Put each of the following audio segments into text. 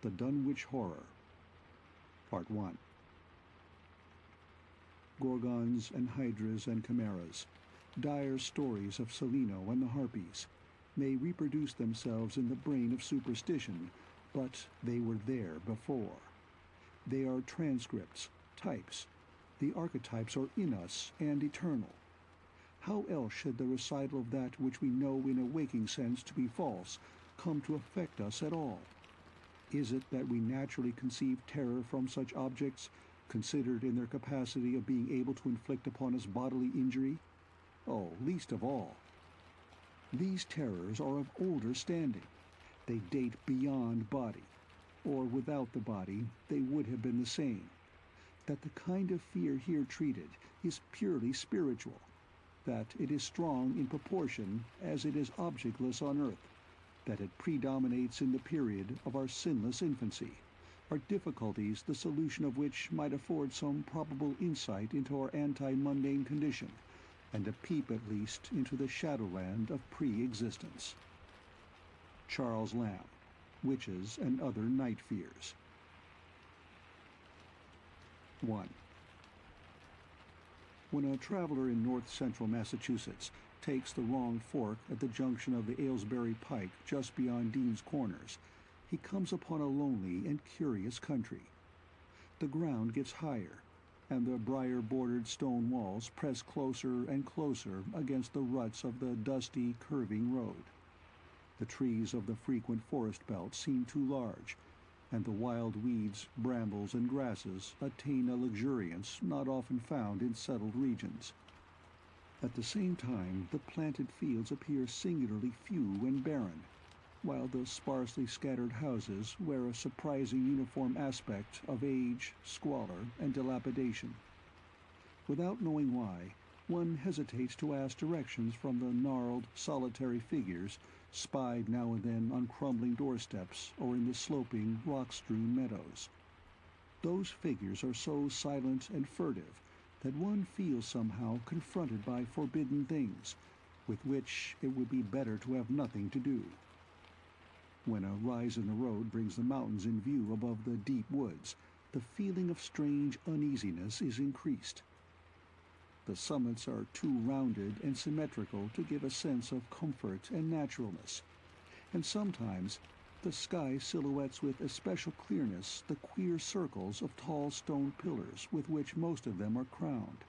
The Dunwich Horror. Part 1. Gorgons and hydras and chimeras, dire stories of Celino and the Harpies, may reproduce themselves in the brain of superstition, but they were there before. They are transcripts, types. The archetypes are in us and eternal. How else should the recital of that which we know in a waking sense to be false come to affect us at all? Is it that we naturally conceive terror from such objects, considered in their capacity of being able to inflict upon us bodily injury? Oh, least of all. These terrors are of older standing. They date beyond body, or without the body they would have been the same. That the kind of fear here treated is purely spiritual, that it is strong in proportion as it is objectless on earth, that it predominates in the period of our sinless infancy, are difficulties the solution of which might afford some probable insight into our anti-mundane condition, and a peep at least into the shadowland of pre-existence. Charles Lamb, Witches and Other Night Fears. 1. When a traveler in north-central Massachusetts takes the wrong fork at the junction of the Aylesbury Pike just beyond Dean's Corners, he comes upon a lonely and curious country. The ground gets higher, and the briar-bordered stone walls press closer and closer against the ruts of the dusty, curving road. The trees of the frequent forest belt seem too large, and the wild weeds, brambles, and grasses attain a luxuriance not often found in settled regions. At the same time, the planted fields appear singularly few and barren, while the sparsely scattered houses wear a surprising uniform aspect of age, squalor, and dilapidation. Without knowing why, one hesitates to ask directions from the gnarled, solitary figures spied now and then on crumbling doorsteps or in the sloping, rock-strewn meadows. Those figures are so silent and furtive that one feels somehow confronted by forbidden things, with which it would be better to have nothing to do. When a rise in the road brings the mountains in view above the deep woods, the feeling of strange uneasiness is increased. The summits are too rounded and symmetrical to give a sense of comfort and naturalness, and sometimes the sky silhouettes with especial clearness the queer circles of tall stone pillars with which most of them are crowned.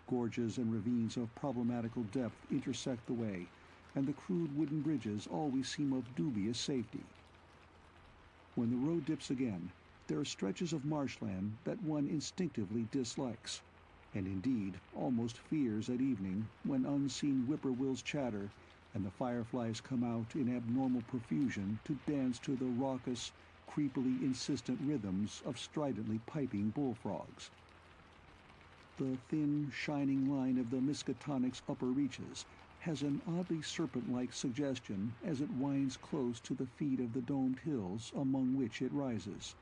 Gorges and ravines of problematical depth intersect the way, and the crude wooden bridges always seem of dubious safety. When the road dips again, there are stretches of marshland that one instinctively dislikes, and indeed almost fears at evening, when unseen whippoorwills chatter and the fireflies come out in abnormal profusion to dance to the raucous, creepily insistent rhythms of stridently piping bullfrogs. The thin, shining line of the Miskatonic's upper reaches has an oddly serpent-like suggestion as it winds close to the feet of the domed hills among which it rises.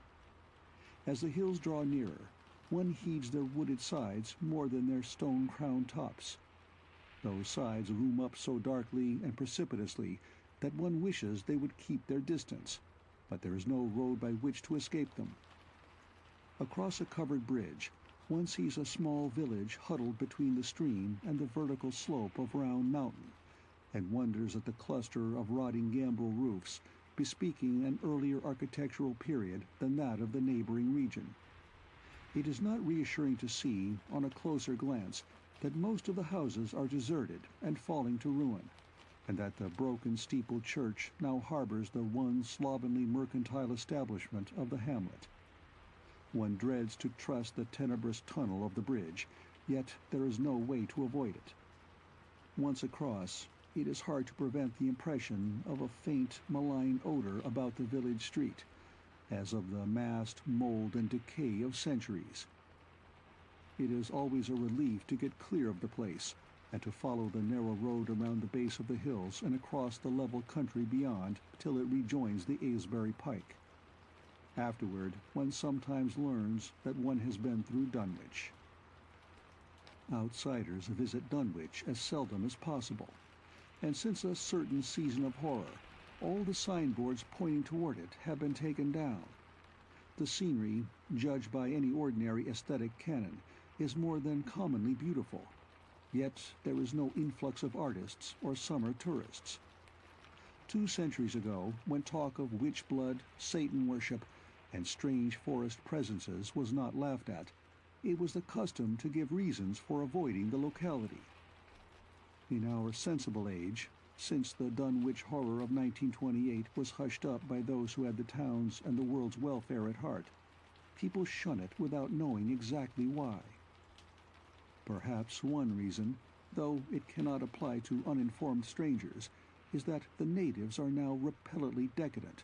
As the hills draw nearer, one heeds their wooded sides more than their stone-crowned tops. Those sides loom up so darkly and precipitously that one wishes they would keep their distance, but there is no road by which to escape them. Across a covered bridge, one sees a small village huddled between the stream and the vertical slope of Round Mountain, and wonders at the cluster of rotting gambrel roofs, bespeaking an earlier architectural period than that of the neighboring region. It is not reassuring to see, on a closer glance, that most of the houses are deserted and falling to ruin, and that the broken steepled church now harbors the one slovenly mercantile establishment of the hamlet. One dreads to trust the tenebrous tunnel of the bridge, yet there is no way to avoid it. Once across, it is hard to prevent the impression of a faint, malign odor about the village street, as of the massed mold and decay of centuries. It is always a relief to get clear of the place, and to follow the narrow road around the base of the hills and across the level country beyond till it rejoins the Aylesbury Pike. Afterward, one sometimes learns that one has been through Dunwich. Outsiders visit Dunwich as seldom as possible, and since a certain season of horror, All the signboards pointing toward it have been taken down. The scenery, judged by any ordinary aesthetic canon, is more than commonly beautiful, yet there is no influx of artists or summer tourists. 2 centuries ago, when talk of witch blood, Satan worship, and strange forest presences was not laughed at, it was the custom to give reasons for avoiding the locality. In our sensible age, since the Dunwich Horror of 1928 was hushed up by those who had the town's and the world's welfare at heart, people shun it without knowing exactly why. Perhaps one reason, though it cannot apply to uninformed strangers, is that the natives are now repellently decadent,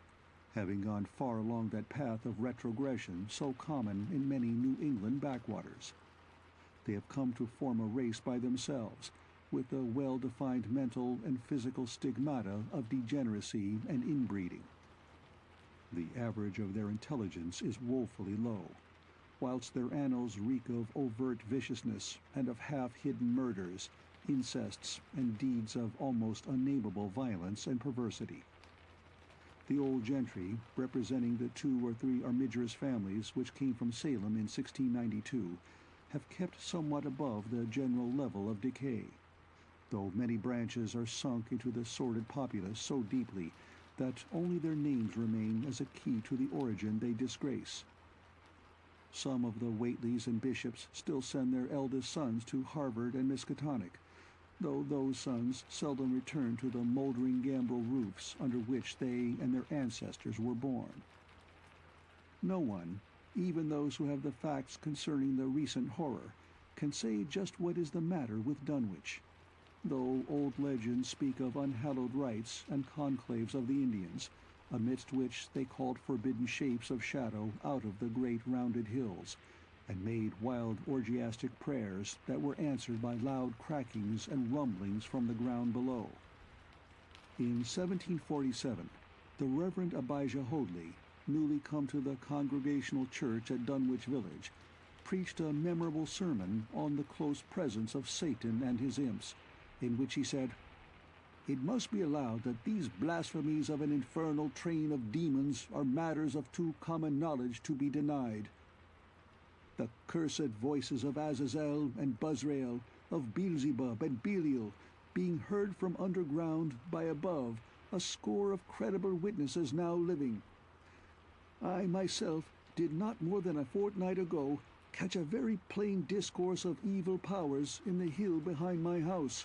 having gone far along that path of retrogression so common in many New England backwaters. They have come to form a race by themselves, with a well-defined mental and physical stigmata of degeneracy and inbreeding. The average of their intelligence is woefully low, whilst their annals reek of overt viciousness and of half-hidden murders, incests, and deeds of almost unnameable violence and perversity. The old gentry, representing the 2 or 3 armigerous families which came from Salem in 1692, have kept somewhat above the general level of decay, though many branches are sunk into the sordid populace so deeply that only their names remain as a key to the origin they disgrace. Some of the Waitleys and Bishops still send their eldest sons to Harvard and Miskatonic, though those sons seldom return to the moldering gambrel roofs under which they and their ancestors were born. No one, even those who have the facts concerning the recent horror, can say just what is the matter with Dunwich, though old legends speak of unhallowed rites and conclaves of the Indians, amidst which they called forbidden shapes of shadow out of the great rounded hills, and made wild orgiastic prayers that were answered by loud crackings and rumblings from the ground below. In 1747, the Reverend Abijah Hoadley, newly come to the Congregational Church at Dunwich Village, preached a memorable sermon on the close presence of Satan and his imps, in which he said, "It must be allowed that these blasphemies of an infernal train of demons are matters of too common knowledge to be denied. The cursed voices of Azazel and Buzrael, of Beelzebub and Belial, being heard from underground by above, a score of credible witnesses now living. I myself did not more than a fortnight ago catch a very plain discourse of evil powers in the hill behind my house,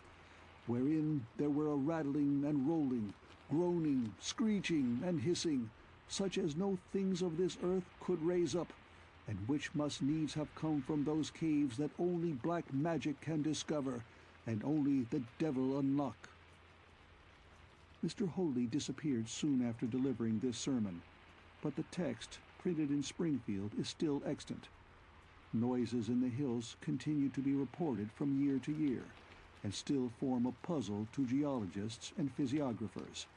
wherein there were a rattling and rolling, groaning, screeching, and hissing, such as no things of this earth could raise up, and which must needs have come from those caves that only black magic can discover, and only the devil unlock." Mr. Hoadley disappeared soon after delivering this sermon, but the text, printed in Springfield, is still extant. Noises in the hills continue to be reported from year to year, and still form a puzzle to geologists and physiographers.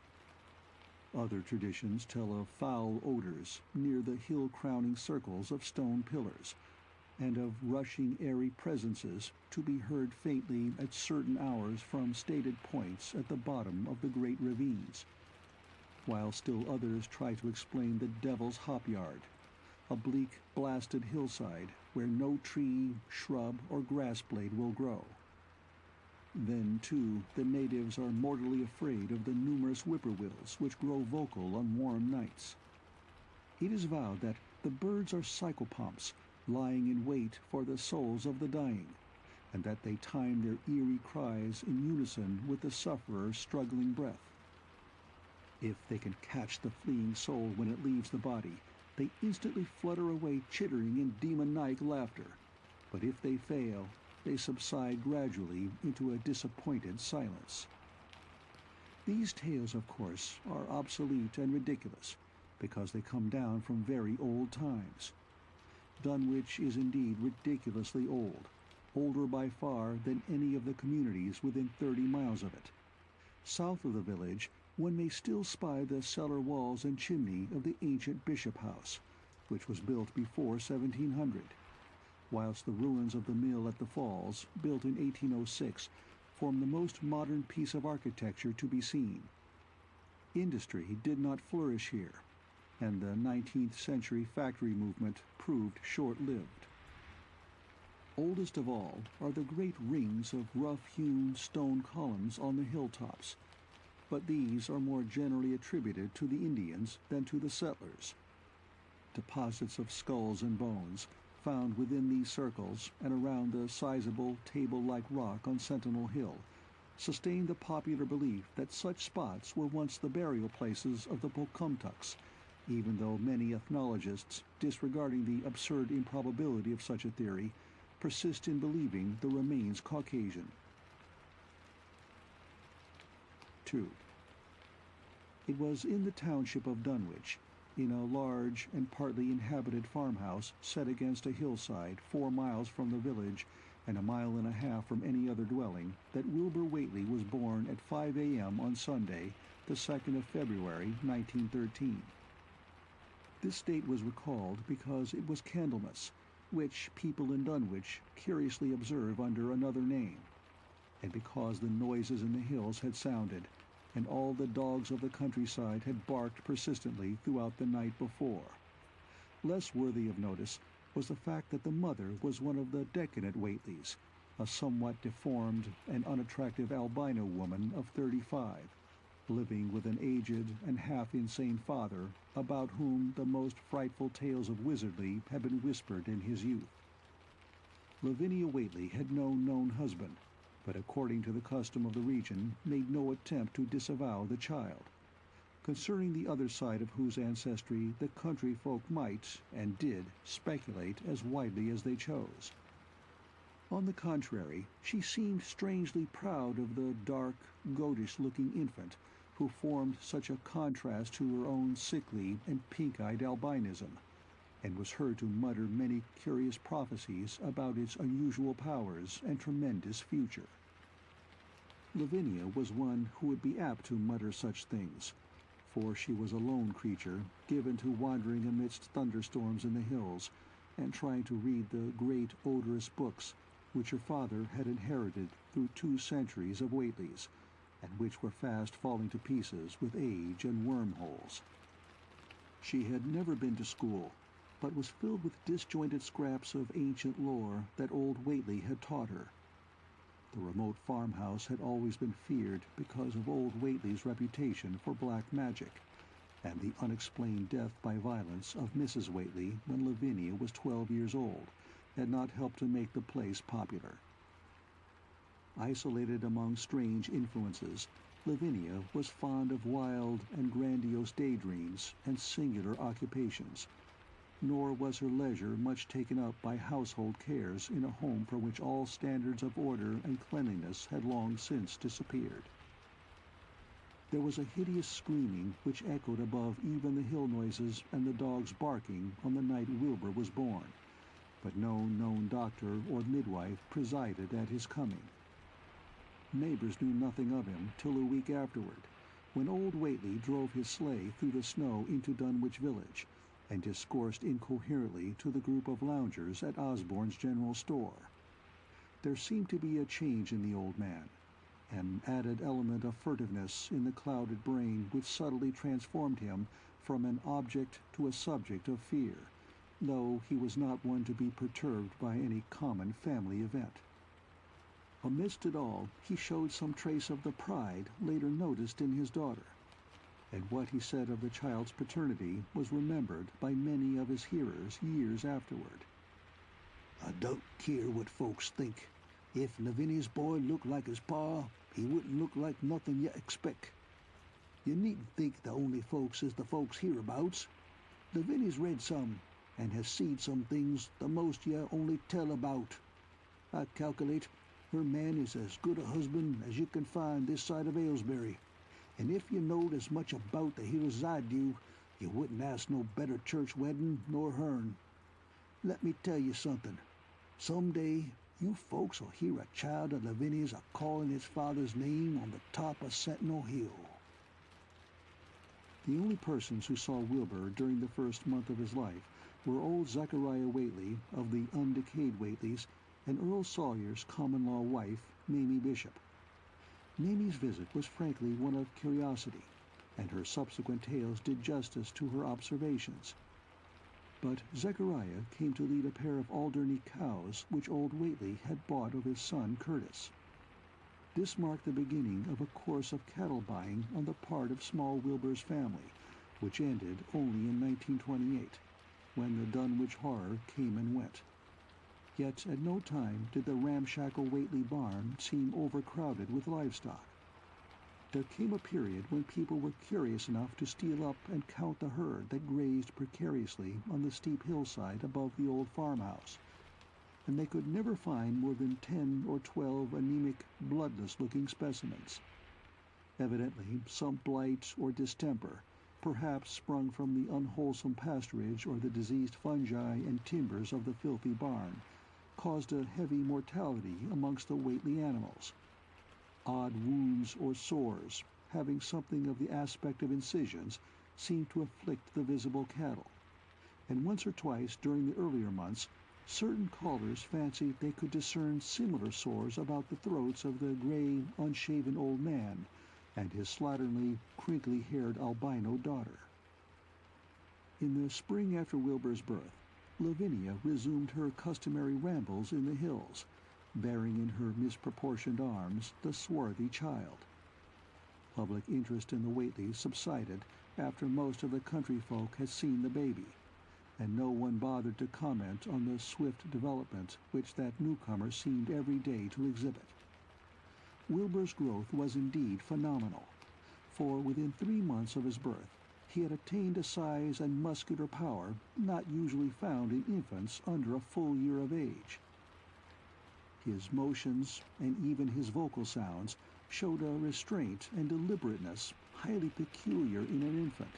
Other traditions tell of foul odors near the hill-crowning circles of stone pillars, and of rushing airy presences to be heard faintly at certain hours from stated points at the bottom of the great ravines, while still others try to explain the Devil's Hop Yard, a bleak, blasted hillside where no tree, shrub, or grass blade will grow. Then, too, the natives are mortally afraid of the numerous whippoorwills which grow vocal on warm nights. It is vowed that the birds are psychopomps, lying in wait for the souls of the dying, and that they time their eerie cries in unison with the sufferer's struggling breath. If they can catch the fleeing soul when it leaves the body, they instantly flutter away chittering in demoniac laughter, but if they fail, they subside gradually into a disappointed silence. These tales, of course, are obsolete and ridiculous, because they come down from very old times. Dunwich is indeed ridiculously old, older by far than any of the communities within 30 miles of it. South of the village, one may still spy the cellar walls and chimney of the ancient Bishop House, which was built before 1700, whilst the ruins of the mill at the falls, built in 1806, form the most modern piece of architecture to be seen. Industry did not flourish here, and the 19th century factory movement proved short-lived. Oldest of all are the great rings of rough-hewn stone columns on the hilltops, but these are more generally attributed to the Indians than to the settlers. Deposits of skulls and bones found within these circles and around the sizable table-like rock on Sentinel Hill sustained the popular belief that such spots were once the burial places of the Pocumtucks, even though many ethnologists, disregarding the absurd improbability of such a theory, persist in believing the remains Caucasian. 2. It was in the township of Dunwich, in a large and partly inhabited farmhouse set against a hillside 4 miles from the village and 1.5 miles from any other dwelling, that Wilbur Waitley was born at 5 a.m. on Sunday, the 2nd of February, 1913. This date was recalled because it was Candlemas, which people in Dunwich curiously observe under another name, and because the noises in the hills had sounded, and all the dogs of the countryside had barked persistently throughout the night before. Less worthy of notice was the fact that the mother was one of the decadent Waitleys, a somewhat deformed and unattractive albino woman of 35, living with an aged and half-insane father about whom the most frightful tales of wizardry had been whispered in his youth. Lavinia Waitley had no known husband, but according to the custom of the region made no attempt to disavow the child, concerning the other side of whose ancestry the country folk might, and did, speculate as widely as they chose. On the contrary, she seemed strangely proud of the dark, goatish-looking infant who formed such a contrast to her own sickly and pink-eyed albinism, and was heard to mutter many curious prophecies about its unusual powers and tremendous future. Lavinia was one who would be apt to mutter such things, for she was a lone creature, given to wandering amidst thunderstorms in the hills, and trying to read the great odorous books which her father had inherited through 2 centuries of Waitleys, and which were fast falling to pieces with age and wormholes. She had never been to school, but was filled with disjointed scraps of ancient lore that old Waitley had taught her. The remote farmhouse had always been feared because of old Waitley's reputation for black magic, and the unexplained death by violence of Mrs. Waitley when Lavinia was 12 years old had not helped to make the place popular. Isolated among strange influences, Lavinia was fond of wild and grandiose daydreams and singular occupations, nor was her leisure much taken up by household cares in a home from which all standards of order and cleanliness had long since disappeared. There was a hideous screaming which echoed above even the hill noises and the dogs barking on the night Wilbur was born, but no known doctor or midwife presided at his coming. Neighbors knew nothing of him till a week afterward, when old Waitley drove his sleigh through the snow into Dunwich village, and discoursed incoherently to the group of loungers at Osborne's general store. There seemed to be a change in the old man, an added element of furtiveness in the clouded brain which subtly transformed him from an object to a subject of fear, though he was not one to be perturbed by any common family event. Amidst it all, he showed some trace of the pride later noticed in his daughter, and what he said of the child's paternity was remembered by many of his hearers years afterward. "I don't care what folks think. If Lavinia's boy looked like his pa, he wouldn't look like nothing you expect. You needn't think the only folks is the folks hereabouts. Lavinia's read some, and has seed some things the most you only tell about. I calculate her man is as good a husband as you can find this side of Aylesbury, and if you knowed as much about the hills as I do, you wouldn't ask no better church wedding nor hern. Let me tell you something. Some day you folks will hear a child of Lavinia's a-calling his father's name on the top of Sentinel Hill." The only persons who saw Wilbur during the first month of his life were old Zechariah Waitley of the undecayed Waitleys and Earl Sawyer's common-law wife, Mamie Bishop. Mamie's visit was frankly one of curiosity, and her subsequent tales did justice to her observations. But Zechariah came to lead a pair of Alderney cows which old Waitley had bought of his son Curtis. This marked the beginning of a course of cattle buying on the part of small Wilbur's family, which ended only in 1928, when the Dunwich Horror came and went. Yet at no time did the ramshackle Waitley barn seem overcrowded with livestock. There came a period when people were curious enough to steal up and count the herd that grazed precariously on the steep hillside above the old farmhouse, and they could never find more than 10 or 12 anemic, bloodless-looking specimens. Evidently, some blight or distemper, perhaps sprung from the unwholesome pasturage or the diseased fungi and timbers of the filthy barn, caused a heavy mortality amongst the Waitley animals. Odd wounds or sores, having something of the aspect of incisions, seemed to afflict the visible cattle, and once or twice during the earlier months, certain callers fancied they could discern similar sores about the throats of the gray, unshaven old man and his slatternly, crinkly-haired albino daughter. In the spring after Wilbur's birth, Lavinia resumed her customary rambles in the hills, bearing in her misproportioned arms the swarthy child. Public interest in the Waitleys subsided after most of the country folk had seen the baby, and no one bothered to comment on the swift development which that newcomer seemed every day to exhibit. Wilbur's growth was indeed phenomenal, for within 3 months of his birth he had attained a size and muscular power not usually found in infants under a full year of age. His motions, and even his vocal sounds, showed a restraint and deliberateness highly peculiar in an infant,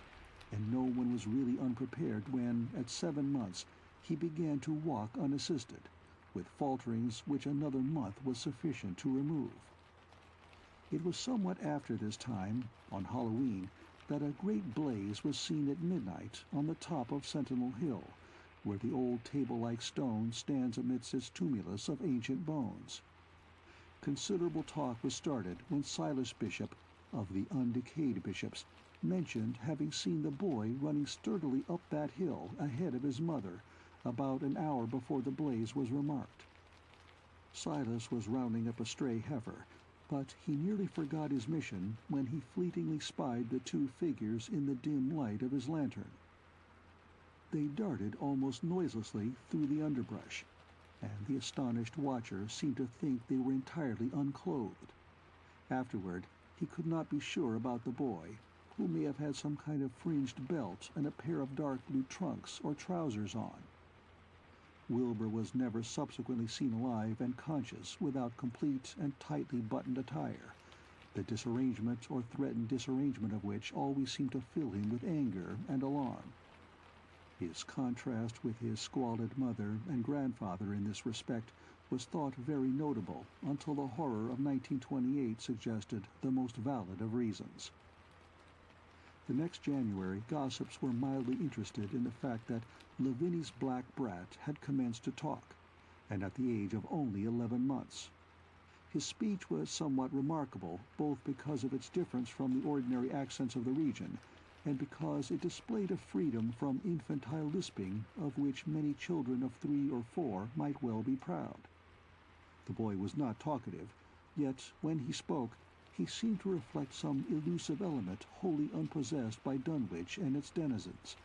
and no one was really unprepared when, at 7 months, he began to walk unassisted, with falterings which another month was sufficient to remove. It was somewhat after this time, on Halloween, that a great blaze was seen at midnight on the top of Sentinel Hill, where the old table-like stone stands amidst its tumulus of ancient bones. Considerable talk was started when Silas Bishop, of the undecayed bishops, mentioned having seen the boy running sturdily up that hill ahead of his mother about an hour before the blaze was remarked. Silas was rounding up a stray heifer, but he nearly forgot his mission when he fleetingly spied the 2 figures in the dim light of his lantern. They darted almost noiselessly through the underbrush, and the astonished watcher seemed to think they were entirely unclothed. Afterward, he could not be sure about the boy, who may have had some kind of fringed belt and a pair of dark blue trunks or trousers on. Wilbur was never subsequently seen alive and conscious without complete and tightly buttoned attire, the disarrangement or threatened disarrangement of which always seemed to fill him with anger and alarm. His contrast with his squalid mother and grandfather in this respect was thought very notable until the horror of 1928 suggested the most valid of reasons. The next January, gossips were mildly interested in the fact that Lavinia's black brat had commenced to talk, and at the age of only 11 months. His speech was somewhat remarkable, both because of its difference from the ordinary accents of the region, and because it displayed a freedom from infantile lisping of which many children of 3 or 4 might well be proud. The boy was not talkative, yet when he spoke, he seemed to reflect some elusive element wholly unpossessed by Dunwich and its denizens.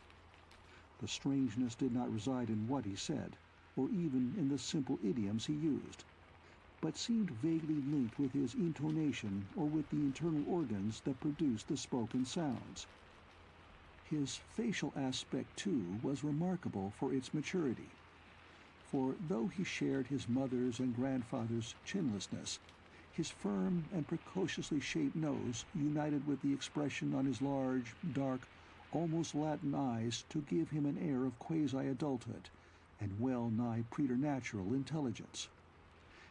The strangeness did not reside in what he said, or even in the simple idioms he used, but seemed vaguely linked with his intonation or with the internal organs that produced the spoken sounds. His facial aspect, too, was remarkable for its maturity, for though he shared his mother's and grandfather's chinlessness, his firm and precociously shaped nose united with the expression on his large, dark, almost Latin eyes to give him an air of quasi-adulthood and well-nigh preternatural intelligence.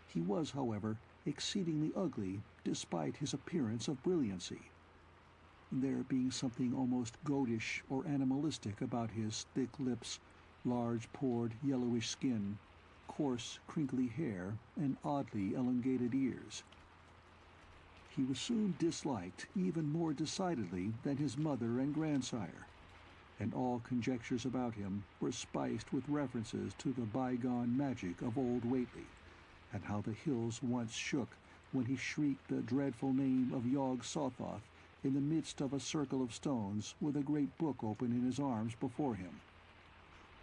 He was, however, exceedingly ugly despite his appearance of brilliancy, there being something almost goatish or animalistic about his thick lips, large pored yellowish skin, coarse crinkly hair, and oddly elongated ears. He was soon disliked even more decidedly than his mother and grandsire, and all conjectures about him were spiced with references to the bygone magic of old Waitley, and how the hills once shook when he shrieked the dreadful name of Yog Sothoth in the midst of a circle of stones with a great book open in his arms before him.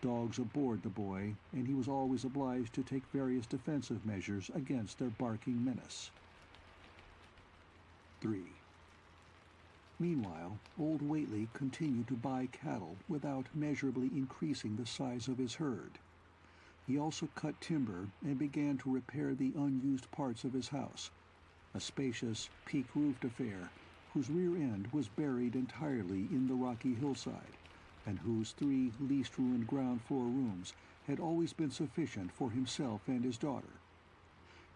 Dogs abhorred the boy, and he was always obliged to take various defensive measures against their barking menace. 3. Meanwhile, old Waitley continued to buy cattle without measurably increasing the size of his herd. He also cut timber and began to repair the unused parts of his house, a spacious, peak-roofed affair whose rear end was buried entirely in the rocky hillside, and whose 3 least-ruined ground-floor rooms had always been sufficient for himself and his daughter.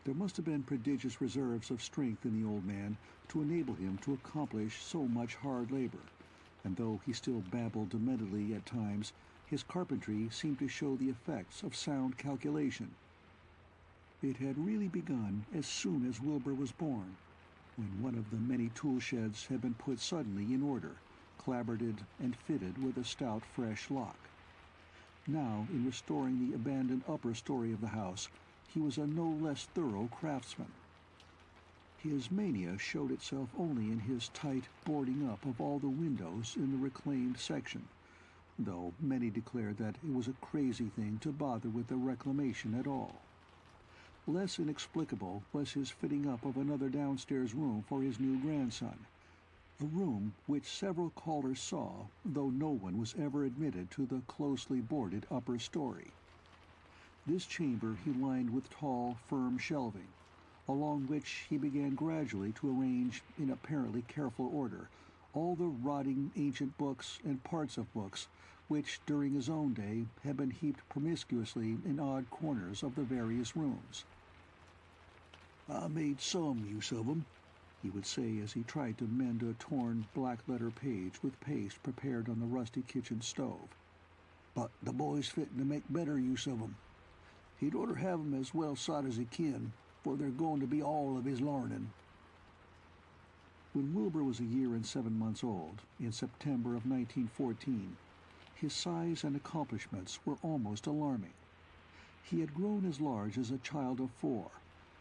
There must have been prodigious reserves of strength in the old man to enable him to accomplish so much hard labor, and though he still babbled dementedly at times, his carpentry seemed to show the effects of sound calculation. It had really begun as soon as Wilbur was born, when one of the many tool sheds had been put suddenly in order, clapboarded and fitted with a stout, fresh lock. Now, in restoring the abandoned upper story of the house, he was a no less thorough craftsman. His mania showed itself only in his tight boarding up of all the windows in the reclaimed section, though many declared that it was a crazy thing to bother with the reclamation at all. Less inexplicable was his fitting up of another downstairs room for his new grandson, a room which several callers saw, though no one was ever admitted to the closely boarded upper story. This chamber he lined with tall, firm shelving, along which he began gradually to arrange, in apparently careful order, all the rotting ancient books and parts of books which, during his own day, had been heaped promiscuously in odd corners of the various rooms. "I made some use of 'em," he would say as he tried to mend a torn black-letter page with paste prepared on the rusty kitchen stove. "But the boy's fitting to make better use of 'em. He'd orter have 'em as well sot as he kin, for they're going to be all of his larnin'." When Wilbur was a year and 7 months old, in September of 1914, his size and accomplishments were almost alarming. He had grown as large as a child of 4,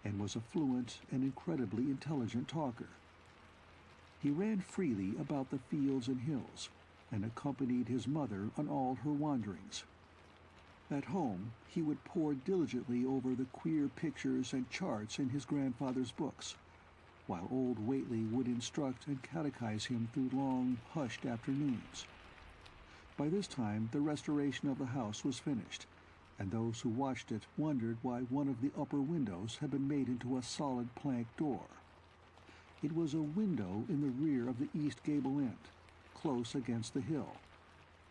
and was a fluent and incredibly intelligent talker. He ran freely about the fields and hills, and accompanied his mother on all her wanderings. At home, he would pore diligently over the queer pictures and charts in his grandfather's books, while old Waitley would instruct and catechize him through long, hushed afternoons. By this time, the restoration of the house was finished, and those who watched it wondered why one of the upper windows had been made into a solid plank door. It was a window in the rear of the east gable end, close against the hill,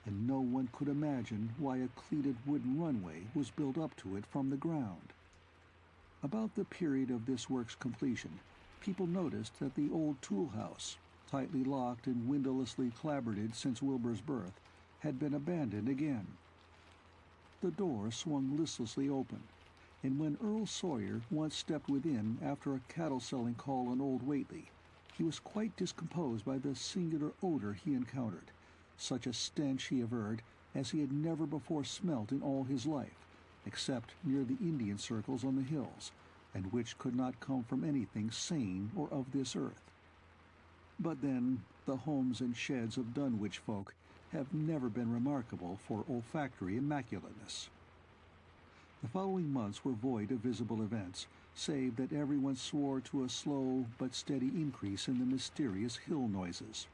and no one could imagine why a cleated wooden runway was built up to it from the ground. About the period of this work's completion, people noticed that the old tool house, tightly locked and windowlessly clapboarded since Wilbur's birth, had been abandoned again. The door swung listlessly open, and when Earl Sawyer once stepped within after a cattle-selling call on old Waitley, he was quite discomposed by the singular odor he encountered, such a stench, he averred, as he had never before smelt in all his life, except near the Indian circles on the hills, and which could not come from anything sane or of this earth. But then, the homes and sheds of Dunwich folk have never been remarkable for olfactory immaculateness. The following months were void of visible events, save that everyone swore to a slow but steady increase in the mysterious hill noises.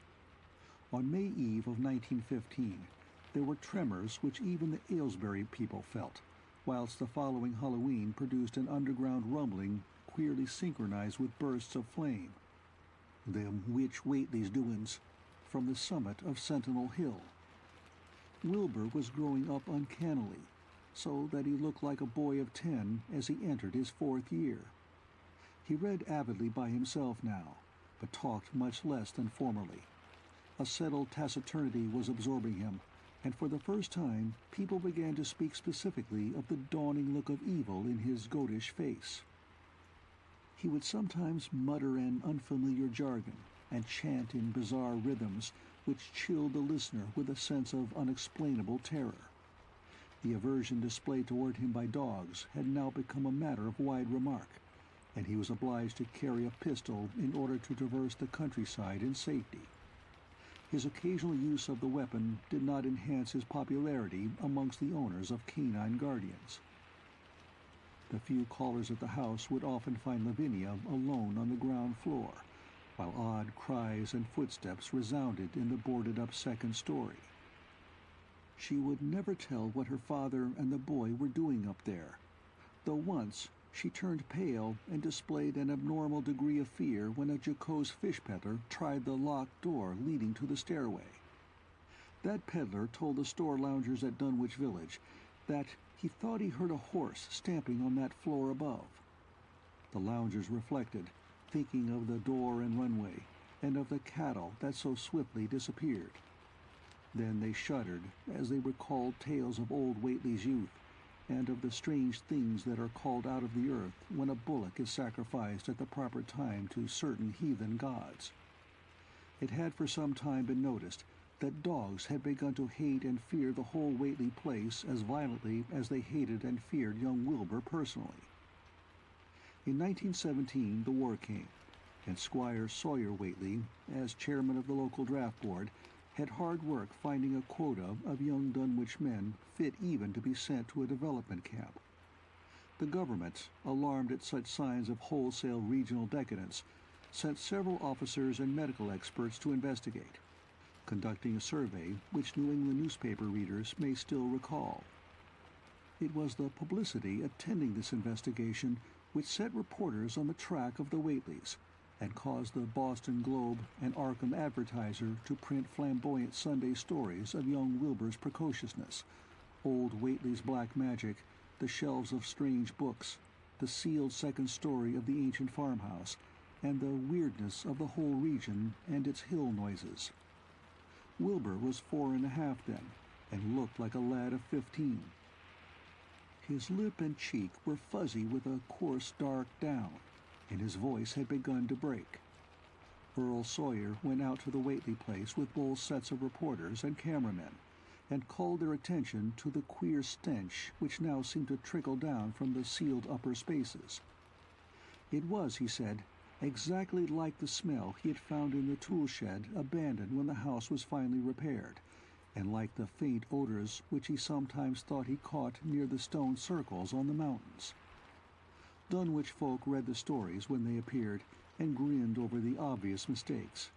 On May Eve of 1915, there were tremors which even the Aylesbury people felt, whilst the following Halloween produced an underground rumbling queerly synchronized with bursts of flame. "Them witch Waitley's doin's," from the summit of Sentinel Hill. Wilbur was growing up uncannily, so that he looked like a boy of 10 as he entered his 4th year. He read avidly by himself now, but talked much less than formerly. A settled taciturnity was absorbing him, and for the first time people began to speak specifically of the dawning look of evil in his goatish face. He would sometimes mutter an unfamiliar jargon and chant in bizarre rhythms which chilled the listener with a sense of unexplainable terror. The aversion displayed toward him by dogs had now become a matter of wide remark, and he was obliged to carry a pistol in order to traverse the countryside in safety. His occasional use of the weapon did not enhance his popularity amongst the owners of canine guardians. The few callers at the house would often find Lavinia alone on the ground floor, while odd cries and footsteps resounded in the boarded-up second story. She would never tell what her father and the boy were doing up there, though once she turned pale and displayed an abnormal degree of fear when a jocose fish peddler tried the locked door leading to the stairway. That peddler told the store loungers at Dunwich Village that he thought he heard a horse stamping on that floor above. The loungers reflected, thinking of the door and runway, and of the cattle that so swiftly disappeared. Then they shuddered as they recalled tales of old Waitley's youth, and of the strange things that are called out of the earth when a bullock is sacrificed at the proper time to certain heathen gods. It had for some time been noticed that dogs had begun to hate and fear the whole Waitley place as violently as they hated and feared young Wilbur personally. In 1917 the war came, and Squire Sawyer Waitley, as chairman of the local draft board, had hard work finding a quota of young Dunwich men fit even to be sent to a development camp. The government, alarmed at such signs of wholesale regional decadence, sent several officers and medical experts to investigate, conducting a survey which New England newspaper readers may still recall. It was the publicity attending this investigation which set reporters on the track of the Waitleys, and caused the Boston Globe and Arkham Advertiser to print flamboyant Sunday stories of young Wilbur's precociousness, old Waitley's black magic, the shelves of strange books, the sealed second story of the ancient farmhouse, and the weirdness of the whole region and its hill noises. Wilbur was 4.5 then, and looked like a lad of 15. His lip and cheek were fuzzy with a coarse dark down, and his voice had begun to break. Earl Sawyer went out to the Waitley place with both sets of reporters and cameramen, and called their attention to the queer stench which now seemed to trickle down from the sealed upper spaces. It was, he said, exactly like the smell he had found in the tool shed abandoned when the house was finally repaired, and like the faint odors which he sometimes thought he caught near the stone circles on the mountains. Dunwich folk read the stories when they appeared and grinned over the obvious mistakes.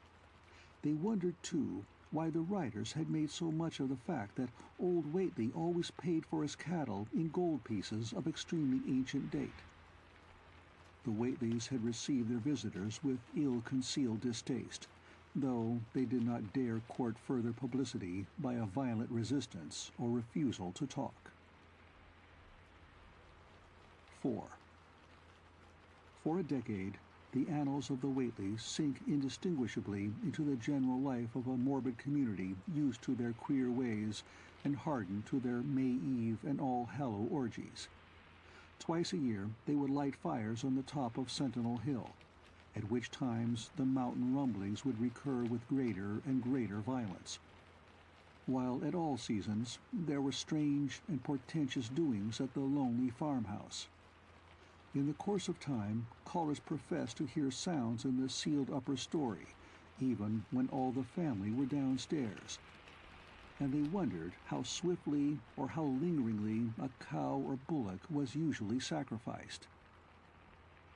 They wondered, too, why the writers had made so much of the fact that old Waitley always paid for his cattle in gold pieces of extremely ancient date. The Waitleys had received their visitors with ill-concealed distaste, though they did not dare court further publicity by a violent resistance or refusal to talk. 4. For a decade, the annals of the Waitleys sink indistinguishably into the general life of a morbid community used to their queer ways and hardened to their May Eve and All-Hallow orgies. Twice a year they would light fires on the top of Sentinel Hill, at which times the mountain rumblings would recur with greater and greater violence. While at all seasons there were strange and portentous doings at the lonely farmhouse. In the course of time, callers professed to hear sounds in the sealed upper story, even when all the family were downstairs, and they wondered how swiftly or how lingeringly a cow or bullock was usually sacrificed.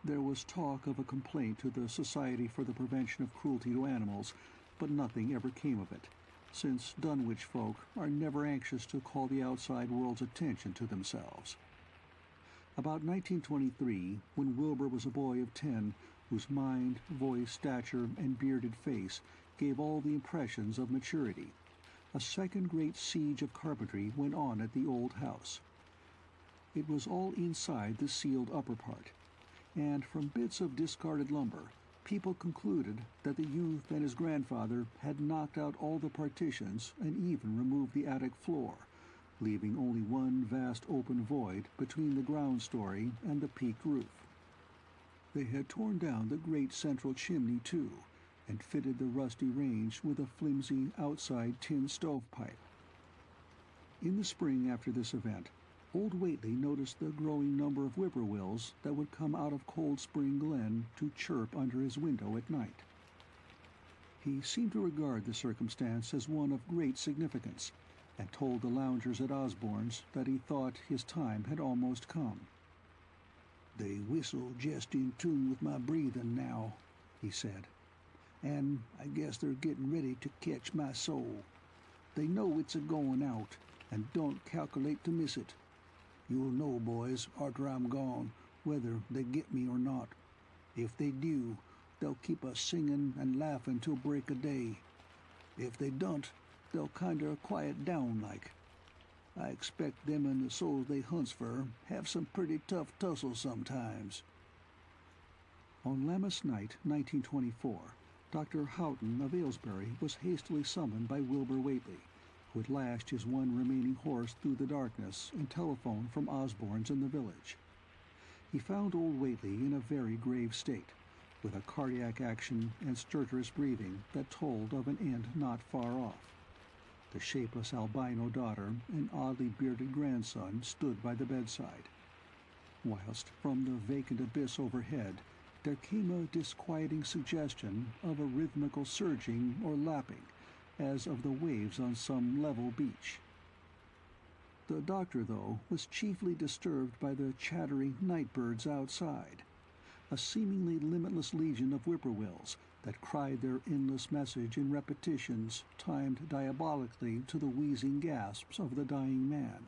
There was talk of a complaint to the Society for the Prevention of Cruelty to Animals, but nothing ever came of it, since Dunwich folk are never anxious to call the outside world's attention to themselves. About 1923, when Wilbur was a boy of 10, whose mind, voice, stature, and bearded face gave all the impressions of maturity, a second great siege of carpentry went on at the old house. It was all inside the sealed upper part, and from bits of discarded lumber, people concluded that the youth and his grandfather had knocked out all the partitions and even removed the attic floor, leaving only one vast open void between the ground story and the peaked roof. They had torn down the great central chimney, too, and fitted the rusty range with a flimsy outside tin stovepipe. In the spring after this event, old Waitley noticed the growing number of whippoorwills that would come out of Cold Spring Glen to chirp under his window at night. He seemed to regard the circumstance as one of great significance, and told the loungers at Osborne's that he thought his time had almost come. "They whistle just in tune with my breathing now," he said, "and I guess they're getting ready to catch my soul. They know it's a-going out, and don't calculate to miss it. You'll know, boys, arter I'm gone, whether they get me or not. If they do, they'll keep us singing and laughing till break o' day. If they don't, they'll kinder quiet down like. I expect them and the souls they hunts for have some pretty tough tussles sometimes." On Lammas night, 1924, Dr. Houghton of Aylesbury was hastily summoned by Wilbur Waitley, who had lashed his one remaining horse through the darkness and telephoned from Osborne's in the village. He found old Waitley in a very grave state, with a cardiac action and stertorous breathing that told of an end not far off. The shapeless albino daughter and oddly bearded grandson stood by the bedside, whilst from the vacant abyss overhead there came a disquieting suggestion of a rhythmical surging or lapping, as of the waves on some level beach. The doctor, though, was chiefly disturbed by the chattering night birds outside, a seemingly limitless legion of whippoorwills that cried their endless message in repetitions timed diabolically to the wheezing gasps of the dying man.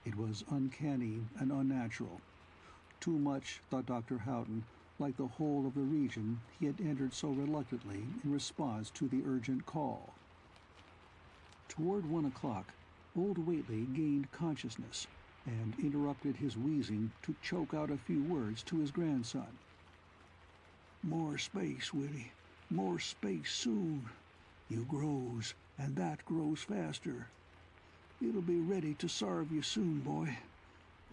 It was uncanny and unnatural. Too much, thought Dr. Houghton, like the whole of the region he had entered so reluctantly in response to the urgent call. Toward 1 o'clock, old Waitley gained consciousness and interrupted his wheezing to choke out a few words to his grandson. "More space, Willie, more space soon. You grows, and that grows faster. It'll be ready to sarve you soon, boy.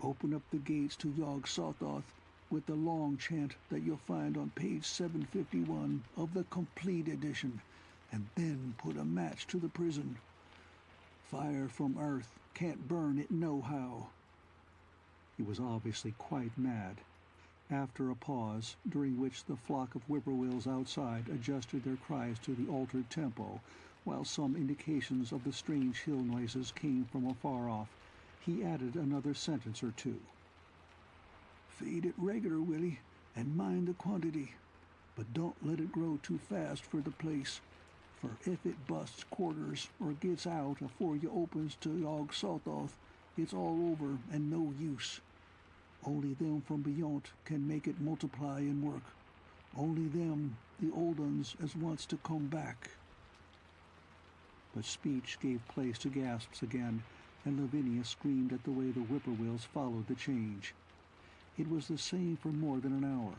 Open up the gates to Yog Sothoth with the long chant that you'll find on page 751 of the complete edition, and then put a match to the prison. Fire from earth can't burn it nohow." He was obviously quite mad. After a pause, during which the flock of whippoorwills outside adjusted their cries to the altered tempo, while some indications of the strange hill noises came from afar off, he added another sentence or two. "Feed it regular, Willie, and mind the quantity. But don't let it grow too fast for the place, for if it busts quarters or gets out afore you opens to Yog Sothoth, it's all over and no use. Only them from beyond can make it multiply and work. Only them, the old uns, as wants to come back." But speech gave place to gasps again, and Lavinia screamed at the way the whippoorwills followed the change. It was the same for more than an hour,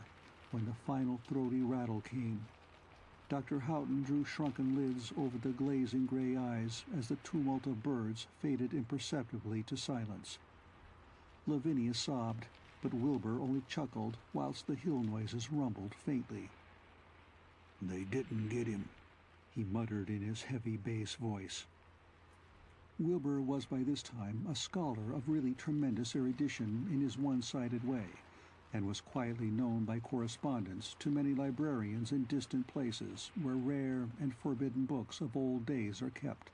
when the final throaty rattle came. Dr. Houghton drew shrunken lids over the glazing gray eyes as the tumult of birds faded imperceptibly to silence. Lavinia sobbed, but Wilbur only chuckled whilst the hill noises rumbled faintly. "They didn't get him," he muttered in his heavy bass voice. Wilbur was by this time a scholar of really tremendous erudition in his one-sided way, and was quietly known by correspondence to many librarians in distant places where rare and forbidden books of old days are kept.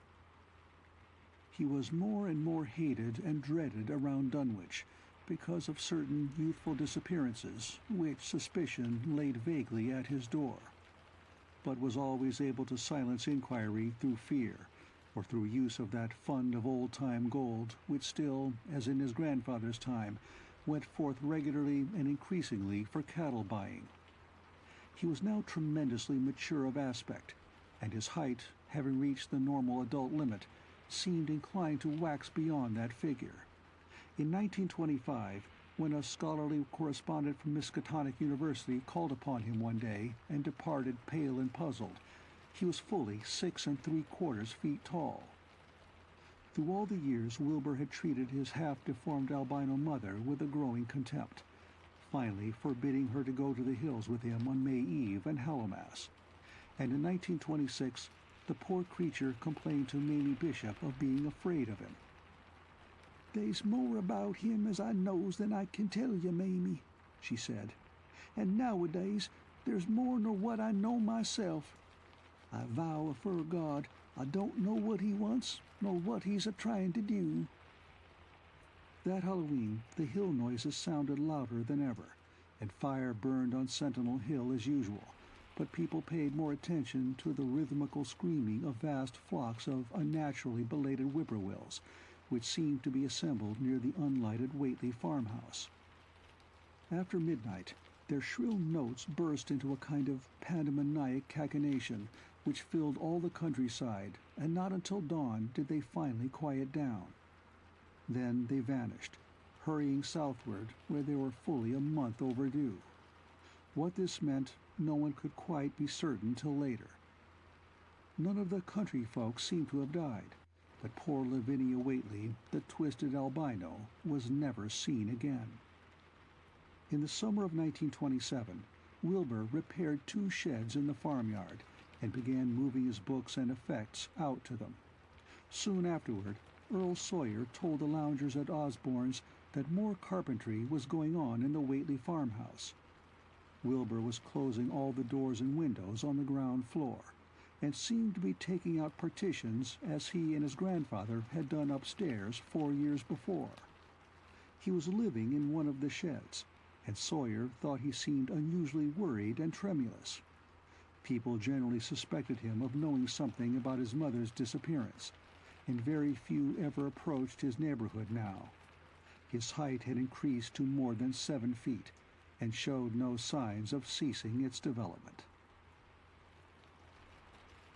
He was more and more hated and dreaded around Dunwich because of certain youthful disappearances which suspicion laid vaguely at his door, but was always able to silence inquiry through fear, or through use of that fund of old-time gold which still, as in his grandfather's time, went forth regularly and increasingly for cattle buying. He was now tremendously mature of aspect, and his height, having reached the normal adult limit, seemed inclined to wax beyond that figure. In 1925, when a scholarly correspondent from Miskatonic University called upon him one day and departed pale and puzzled, he was fully 6 3/4 feet tall. Through all the years, Wilbur had treated his half-deformed albino mother with a growing contempt, finally forbidding her to go to the hills with him on May Eve and Hallowmass. And in 1926, the poor creature complained to Mamie Bishop of being afraid of him. "There's more about him as I knows than I can tell you, Mamie," she said. "And nowadays there's more nor what I know myself. I vow afore God I don't know what he wants nor what he's a-trying to do." That Halloween, the hill noises sounded louder than ever, and fire burned on Sentinel Hill as usual, but people paid more attention to the rhythmical screaming of vast flocks of unnaturally belated whippoorwills, which seemed to be assembled near the unlighted Waitley farmhouse. After midnight, their shrill notes burst into a kind of pandemoniac cachinnation which filled all the countryside, and not until dawn did they finally quiet down. Then they vanished, hurrying southward where they were fully a month overdue. What this meant, no one could quite be certain till later. None of the country folk seemed to have died, but poor Lavinia Waitley, the twisted albino, was never seen again. In the summer of 1927, Wilbur repaired 2 sheds in the farmyard and began moving his books and effects out to them. Soon afterward, Earl Sawyer told the loungers at Osborne's that more carpentry was going on in the Waitley farmhouse. Wilbur was closing all the doors and windows on the ground floor, and seemed to be taking out partitions as he and his grandfather had done upstairs 4 years before. He was living in one of the sheds, and Sawyer thought he seemed unusually worried and tremulous. People generally suspected him of knowing something about his mother's disappearance, and very few ever approached his neighborhood now. His height had increased to more than 7 feet, and showed no signs of ceasing its development.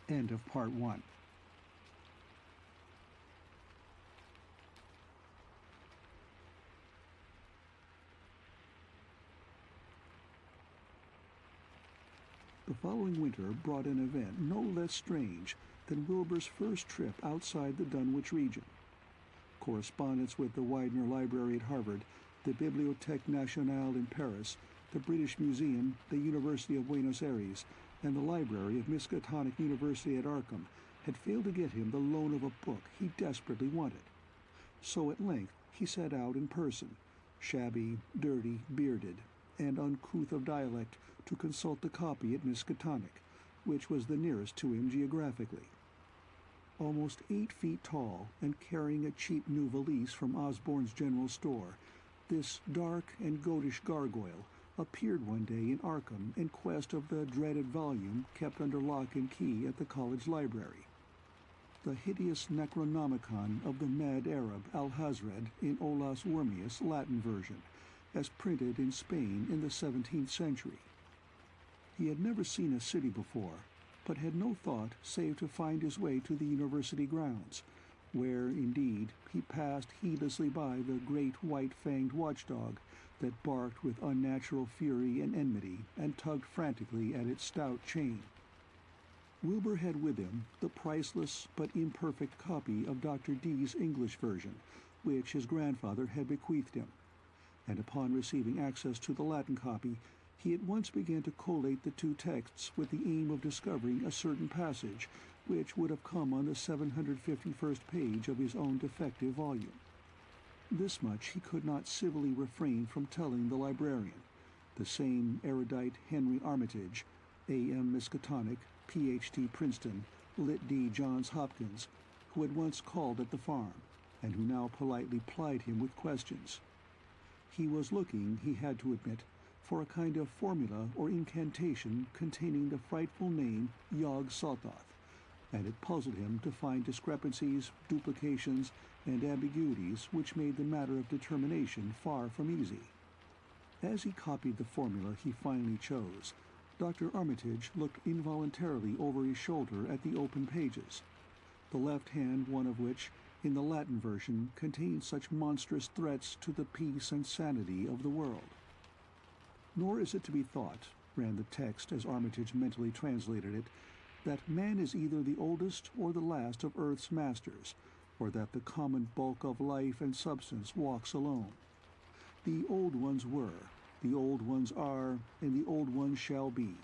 End of Part 1. The following winter brought an event no less strange than Wilbur's first trip outside the Dunwich region. Correspondence with the Widener Library at Harvard, the Bibliothèque Nationale in Paris, the British Museum, the University of Buenos Aires, and the library of Miskatonic University at Arkham had failed to get him the loan of a book he desperately wanted. So at length he set out in person, shabby, dirty, bearded, and uncouth of dialect, to consult the copy at Miskatonic, which was the nearest to him geographically. Almost 8 feet tall and carrying a cheap new valise from Osborne's general store, this dark and goatish gargoyle appeared one day in Arkham in quest of the dreaded volume kept under lock and key at the college library. The hideous Necronomicon of the mad Arab Alhazred in Olaus Wormius Latin version, as printed in Spain in the 17th century. He had never seen a city before, but had no thought save to find his way to the university grounds, where, indeed, he passed heedlessly by the great white-fanged watchdog that barked with unnatural fury and enmity and tugged frantically at its stout chain. Wilbur had with him the priceless but imperfect copy of Dr. Dee's English version, which his grandfather had bequeathed him, and upon receiving access to the Latin copy, he at once began to collate the 2 texts with the aim of discovering a certain passage which would have come on the 751st page of his own defective volume. This much he could not civilly refrain from telling the librarian, the same erudite Henry Armitage, A.M. Miskatonic, Ph.D. Princeton, Lit.D. Johns Hopkins, who had once called at the farm, and who now politely plied him with questions. He was looking, he had to admit, for a kind of formula or incantation containing the frightful name Yog-Sothoth, and it puzzled him to find discrepancies, duplications, and ambiguities which made the matter of determination far from easy. As he copied the formula he finally chose, Dr. Armitage looked involuntarily over his shoulder at the open pages, the left hand one of which, in the Latin version, contained such monstrous threats to the peace and sanity of the world. Nor is it to be thought, ran the text as Armitage mentally translated it, that man is either the oldest or the last of earth's masters, or that the common bulk of life and substance walks alone. The old ones were, The old ones are, and the old ones shall be.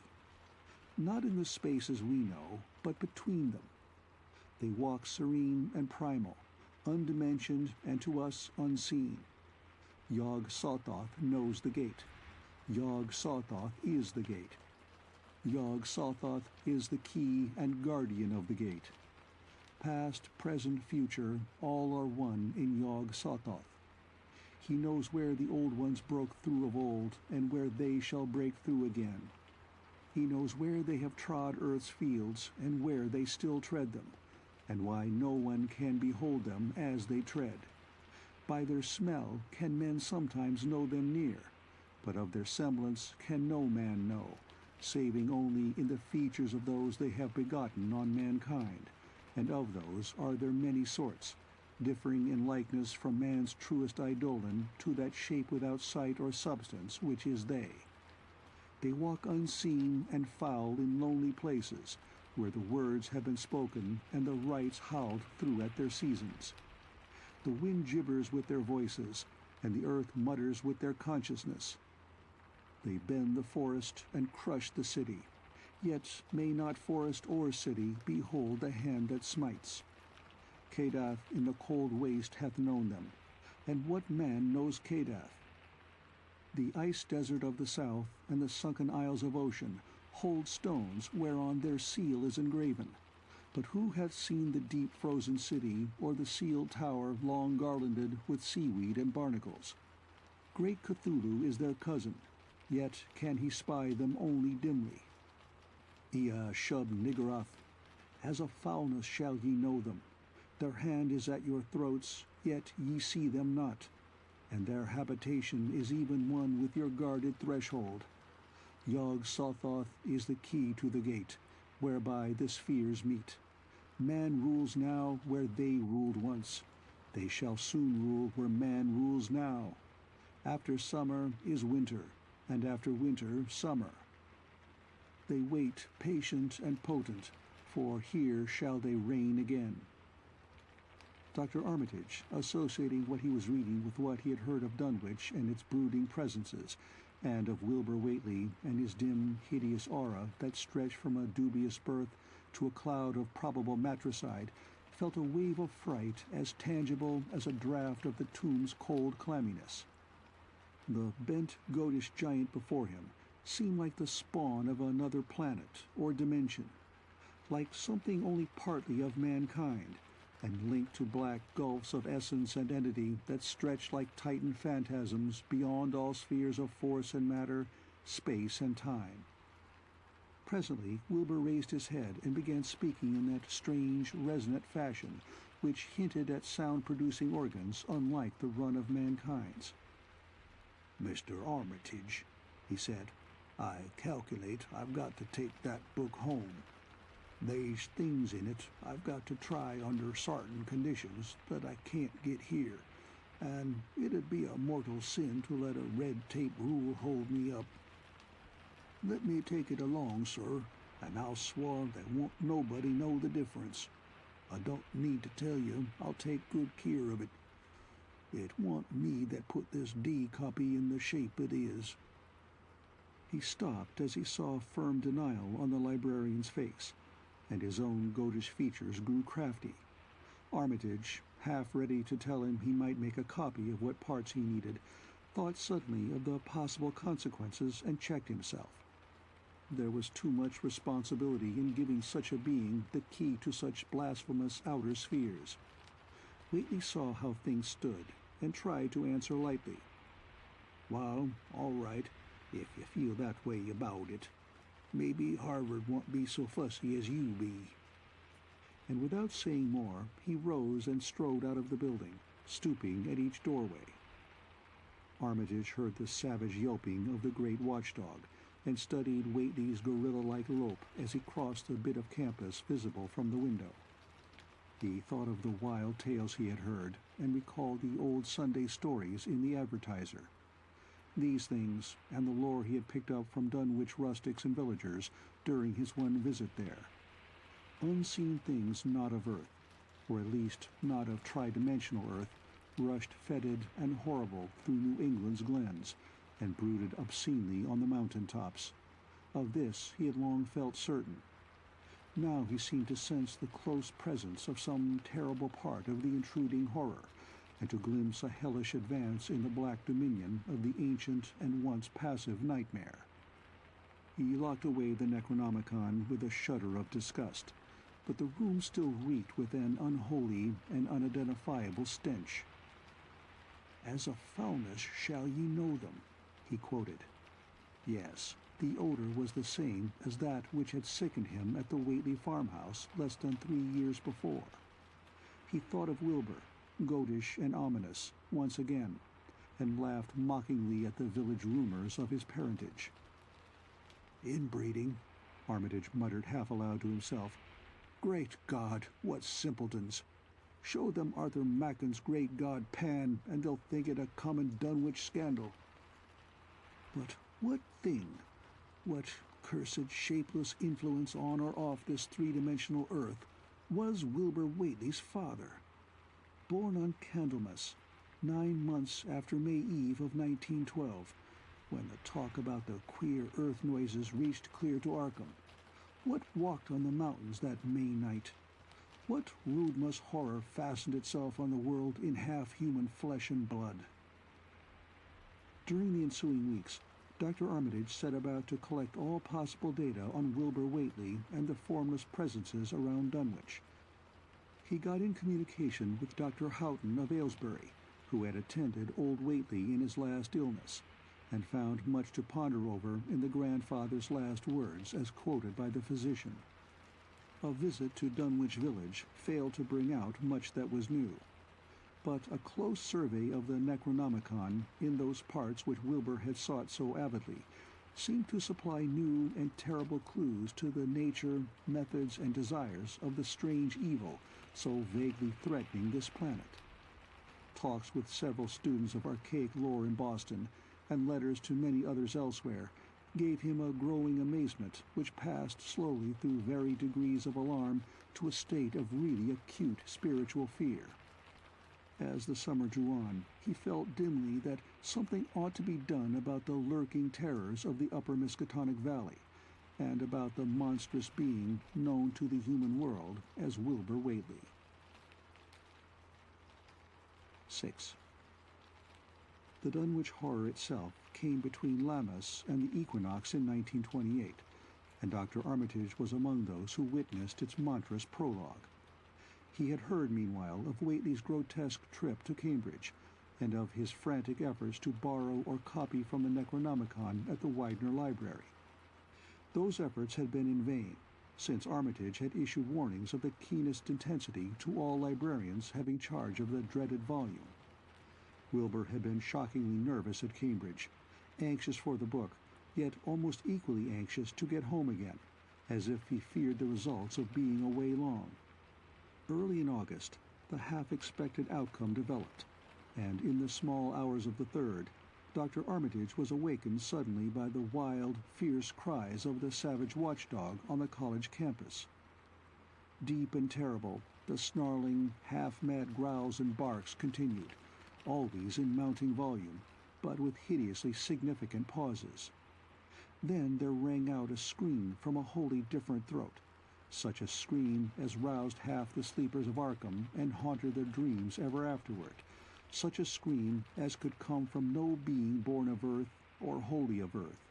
Not in the spaces we know, but between them. They walk serene and primal, undimensioned and to us unseen. Yog-Sothoth knows the gate. Yog-Sothoth is the gate. Yog-Sothoth is the key and guardian of the gate. Past, present, future, all are one in Yog-Sothoth. He knows where the old ones broke through of old, and where they shall break through again. He knows where they have trod earth's fields, and where they still tread them, and why no one can behold them as they tread. By their smell can men sometimes know them near, but of their semblance can no man know, saving only in the features of those they have begotten on mankind, and of those are there many sorts, differing in likeness from man's truest eidolon to that shape without sight or substance which is they. They walk unseen and foul in lonely places, where the words have been spoken and the rites howled through at their seasons. The wind gibbers with their voices, and the earth mutters with their consciousness. They bend the forest and crush the city, yet may not forest or city behold the hand that smites. Kadath in the cold waste hath known them, and what man knows Kadath? The ice desert of the south and the sunken isles of ocean hold stones whereon their seal is engraven, but who hath seen the deep frozen city, or the sealed tower long garlanded with seaweed and barnacles? Great Cthulhu is their cousin, yet can he spy them only dimly. Ea Shub Niggurath, as a foulness shall ye know them. Their hand is at your throats, yet ye see them not, and their habitation is even one with your guarded threshold. Yog-Sothoth is the key to the gate, whereby the spheres meet. Man rules now where they ruled once. They shall soon rule where man rules now. After summer is winter, and after winter summer. They wait patient and potent, for here shall they reign again. Dr. Armitage, associating what he was reading with what he had heard of Dunwich and its brooding presences, and of Wilbur Waitley and his dim, hideous aura that stretched from a dubious birth to a cloud of probable matricide, felt a wave of fright as tangible as a draught of the tomb's cold clamminess. The bent, goatish giant before him seemed like the spawn of another planet or dimension, like something only partly of mankind, and linked to black gulfs of essence and entity that stretched like titan phantasms beyond all spheres of force and matter, space and time. Presently, Wilbur raised his head and began speaking in that strange, resonant fashion which hinted at sound-producing organs unlike the run of mankind's. "Mr. Armitage," he said, "I calculate I've got to take that book home. They's things in it I've got to try under certain conditions that I can't get here, and it'd be a mortal sin to let a red tape rule hold me up. Let me take it along, sir, and I'll swar that won't nobody know the difference. I don't need to tell you I'll take good care of it. It wa'n't me that put this D copy in the shape it is." He stopped as he saw firm denial on the librarian's face, and his own goatish features grew crafty. Armitage, half ready to tell him he might make a copy of what parts he needed, thought suddenly of the possible consequences and checked himself. There was too much responsibility in giving such a being the key to such blasphemous outer spheres. Waitley saw how things stood and tried to answer lightly. "Well, all right, if you feel that way about it. Maybe Harvard won't be so fussy as you be." And without saying more, he rose and strode out of the building, stooping at each doorway. Armitage heard the savage yelping of the great watchdog, and studied Waitley's gorilla-like lope as he crossed the bit of campus visible from the window. He thought of the wild tales he had heard, and recalled the old Sunday stories in the Advertiser. These things, and the lore he had picked up from Dunwich rustics and villagers during his one visit there. Unseen things not of earth, or at least not of tridimensional earth, rushed fetid and horrible through New England's glens, and brooded obscenely on the mountain-tops. Of this he had long felt certain. Now he seemed to sense the close presence of some terrible part of the intruding horror, and to glimpse a hellish advance in the black dominion of the ancient and once passive nightmare. He locked away the Necronomicon with a shudder of disgust, but the room still reeked with an unholy and unidentifiable stench. "As a foulness shall ye know them," he quoted. Yes, the odor was the same as that which had sickened him at the Waitley farmhouse less than 3 years before. He thought of Wilbur, goatish and ominous, once again, and laughed mockingly at the village rumors of his parentage. "Inbreeding," Armitage muttered half aloud to himself. "Great God, what simpletons! Show them Arthur Macken's great god Pan, and they'll think it a common Dunwich scandal. But what thing, what cursed shapeless influence on or off this three-dimensional earth was Wilbur Waitley's father? Born on Candlemas, 9 months after May Eve of 1912, when the talk about the queer earth noises reached clear to Arkham. What walked on the mountains that May night? What Rudmus horror fastened itself on the world in half-human flesh and blood?" During the ensuing weeks, Dr. Armitage set about to collect all possible data on Wilbur Waitley and the formless presences around Dunwich. He got in communication with Dr. Houghton of Aylesbury, who had attended old Waitley in his last illness, and found much to ponder over in the grandfather's last words as quoted by the physician. A visit to Dunwich village failed to bring out much that was new, but a close survey of the Necronomicon in those parts which Wilbur had sought so avidly seemed to supply new and terrible clues to the nature, methods, and desires of the strange evil so vaguely threatening this planet. Talks with several students of archaic lore in Boston, and letters to many others elsewhere, gave him a growing amazement which passed slowly through varied degrees of alarm to a state of really acute spiritual fear. As the summer drew on, he felt dimly that something ought to be done about the lurking terrors of the upper Miskatonic Valley, and about the monstrous being known to the human world as Wilbur Waitley. 6. The Dunwich Horror itself came between Lammas and the equinox in 1928, and Dr. Armitage was among those who witnessed its monstrous prologue. He had heard, meanwhile, of Waitley's grotesque trip to Cambridge, and of his frantic efforts to borrow or copy from the Necronomicon at the Widener Library. Those efforts had been in vain, since Armitage had issued warnings of the keenest intensity to all librarians having charge of the dreaded volume. Wilbur had been shockingly nervous at Cambridge, anxious for the book, yet almost equally anxious to get home again, as if he feared the results of being away long. Early in August, the half-expected outcome developed, and in the small hours of the 3rd, Dr. Armitage was awakened suddenly by the wild, fierce cries of the savage watchdog on the college campus. Deep and terrible, the snarling, half-mad growls and barks continued, always in mounting volume, but with hideously significant pauses. Then there rang out a scream from a wholly different throat, such a scream as roused half the sleepers of Arkham and haunted their dreams ever afterward, such a scream as could come from no being born of earth or wholly of earth.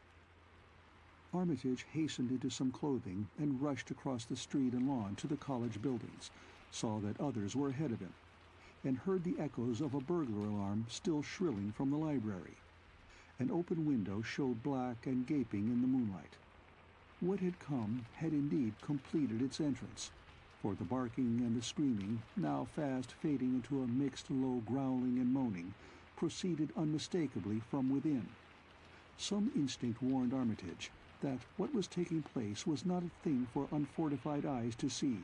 Armitage hastened into some clothing and rushed across the street and lawn to the college buildings, saw that others were ahead of him, and heard the echoes of a burglar alarm still shrilling from the library. An open window showed black and gaping in the moonlight. What had come had indeed completed its entrance, for the barking and the screaming, now fast fading into a mixed low growling and moaning, proceeded unmistakably from within. Some instinct warned Armitage that what was taking place was not a thing for unfortified eyes to see,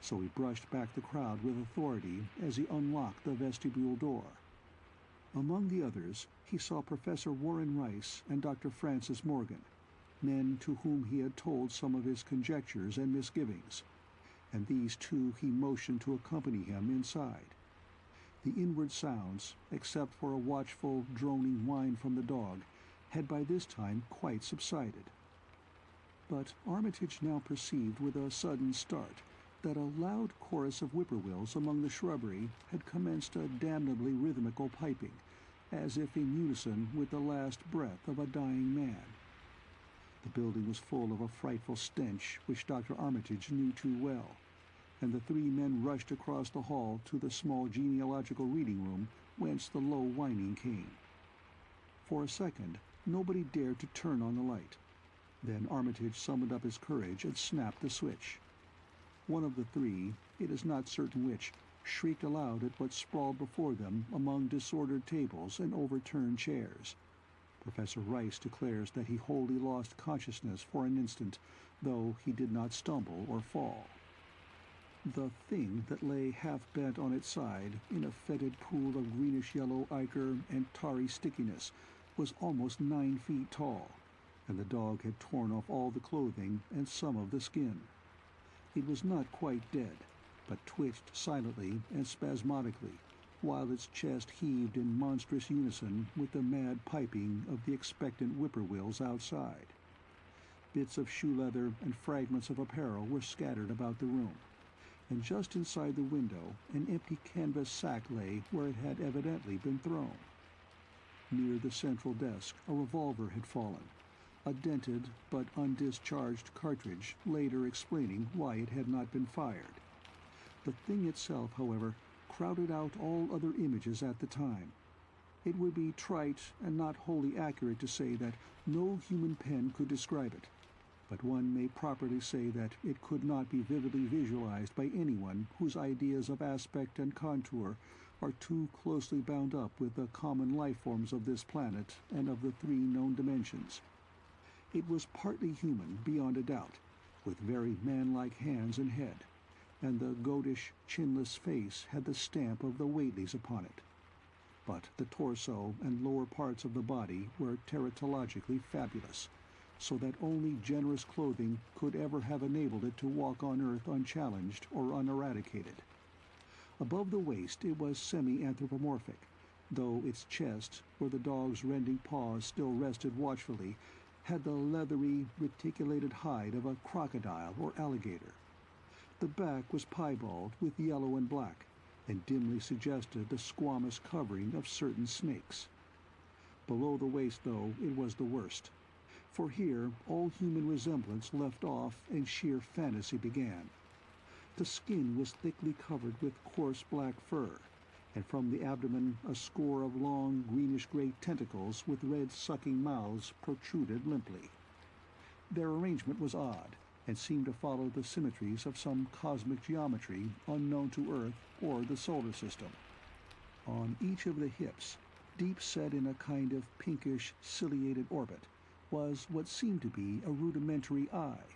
so he brushed back the crowd with authority as he unlocked the vestibule door. Among the others, he saw Professor Warren Rice and Dr. Francis Morgan, men to whom he had told some of his conjectures and misgivings, and these two he motioned to accompany him inside. The inward sounds, except for a watchful, droning whine from the dog, had by this time quite subsided. But Armitage now perceived with a sudden start that a loud chorus of whippoorwills among the shrubbery had commenced a damnably rhythmical piping, as if in unison with the last breath of a dying man. The building was full of a frightful stench which Dr. Armitage knew too well, and the three men rushed across the hall to the small genealogical reading room whence the low whining came. For a second, nobody dared to turn on the light. Then Armitage summoned up his courage and snapped the switch. One of the three, it is not certain which, shrieked aloud at what sprawled before them among disordered tables and overturned chairs. Professor Rice declares that he wholly lost consciousness for an instant, though he did not stumble or fall. The thing that lay half-bent on its side in a fetid pool of greenish-yellow ichor and tarry stickiness was almost 9 feet tall, and the dog had torn off all the clothing and some of the skin. It was not quite dead, but twitched silently and spasmodically, while its chest heaved in monstrous unison with the mad piping of the expectant whippoorwills outside. Bits of shoe leather and fragments of apparel were scattered about the room, and just inside the window an empty canvas sack lay where it had evidently been thrown. Near the central desk a revolver had fallen, a dented but undischarged cartridge later explaining why it had not been fired. The thing itself, however, crowded out all other images at the time. It would be trite and not wholly accurate to say that no human pen could describe it, but one may properly say that it could not be vividly visualized by anyone whose ideas of aspect and contour are too closely bound up with the common life forms of this planet and of the 3 known dimensions. It was partly human, beyond a doubt, with very man-like hands and head, and the goatish, chinless face had the stamp of the Waitleys upon it. But the torso and lower parts of the body were teratologically fabulous, so that only generous clothing could ever have enabled it to walk on earth unchallenged or uneradicated. Above the waist it was semi-anthropomorphic, though its chest, where the dog's rending paws still rested watchfully, had the leathery, reticulated hide of a crocodile or alligator. The back was piebald with yellow and black, and dimly suggested the squamous covering of certain snakes. Below the waist, though, it was the worst, for here all human resemblance left off and sheer fantasy began. The skin was thickly covered with coarse black fur, and from the abdomen a score of long greenish-gray tentacles with red sucking mouths protruded limply. Their arrangement was odd, and seemed to follow the symmetries of some cosmic geometry unknown to Earth or the solar system. On each of the hips, deep set in a kind of pinkish, ciliated orbit, was what seemed to be a rudimentary eye,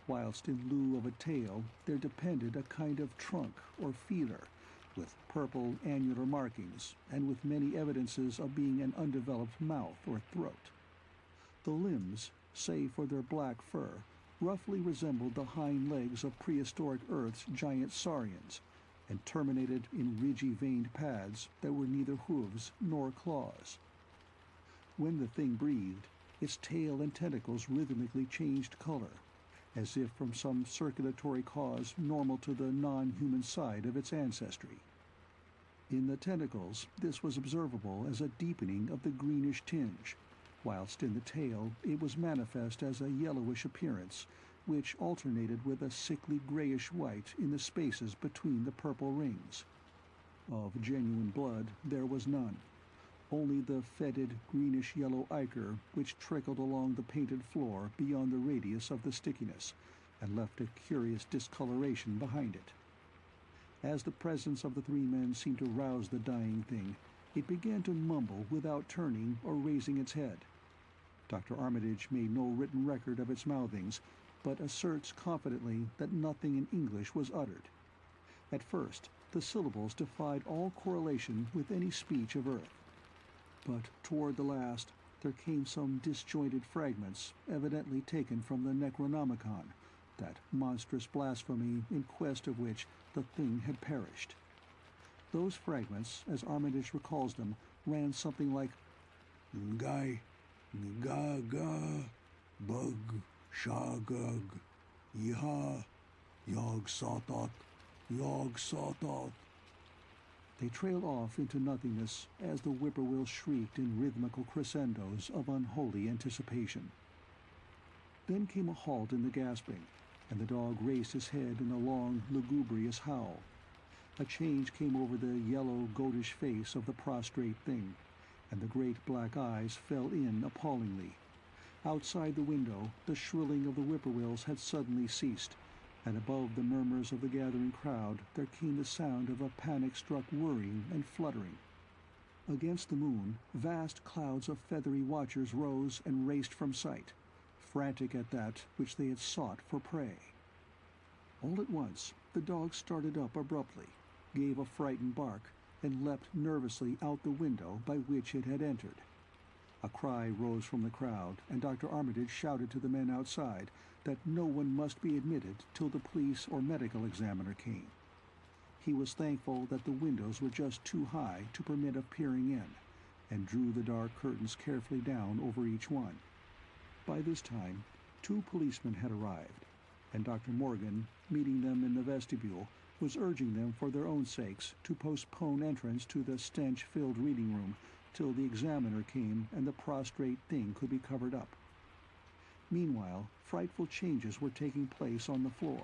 whilst in lieu of a tail there depended a kind of trunk or feeler, with purple annular markings, and with many evidences of being an undeveloped mouth or throat. The limbs, save for their black fur, roughly resembled the hind legs of prehistoric Earth's giant saurians, and terminated in ridgy veined pads that were neither hooves nor claws. When the thing breathed, its tail and tentacles rhythmically changed color, as if from some circulatory cause normal to the non-human side of its ancestry. In the tentacles, this was observable as a deepening of the greenish tinge, whilst in the tail it was manifest as a yellowish appearance, which alternated with a sickly grayish-white in the spaces between the purple rings. Of genuine blood there was none, only the fetid greenish-yellow ichor which trickled along the painted floor beyond the radius of the stickiness, and left a curious discoloration behind it. As the presence of the 3 men seemed to rouse the dying thing, it began to mumble without turning or raising its head. Dr. Armitage made no written record of its mouthings, but asserts confidently that nothing in English was uttered. At first, the syllables defied all correlation with any speech of Earth, but toward the last there came some disjointed fragments, evidently taken from the Necronomicon, that monstrous blasphemy in quest of which the thing had perished. Those fragments, as Armitage recalls them, ran something like, "Ngai, Gaga, bug, shagag, Yeehaw, Yog Sothoth, Yog Sothoth. They trailed off into nothingness as the whippoorwill shrieked in rhythmical crescendos of unholy anticipation. Then came a halt in the gasping, and the dog raised his head in a long, lugubrious howl. A change came over the yellow, goatish face of the prostrate thing, and the great black eyes fell in appallingly. Outside the window, the shrilling of the whippoorwills had suddenly ceased, and above the murmurs of the gathering crowd there came the sound of a panic-struck whirring and fluttering. Against the moon, vast clouds of feathery watchers rose and raced from sight, frantic at that which they had sought for prey. All at once, the dog started up abruptly, gave a frightened bark, and leapt nervously out the window by which it had entered. A cry rose from the crowd, and Dr. Armitage shouted to the men outside that no one must be admitted till the police or medical examiner came. He was thankful that the windows were just too high to permit of peering in, and drew the dark curtains carefully down over each one. By this time, 2 policemen had arrived, and Dr. Morgan, meeting them in the vestibule, was urging them for their own sakes to postpone entrance to the stench-filled reading room till the examiner came and the prostrate thing could be covered up. Meanwhile, frightful changes were taking place on the floor.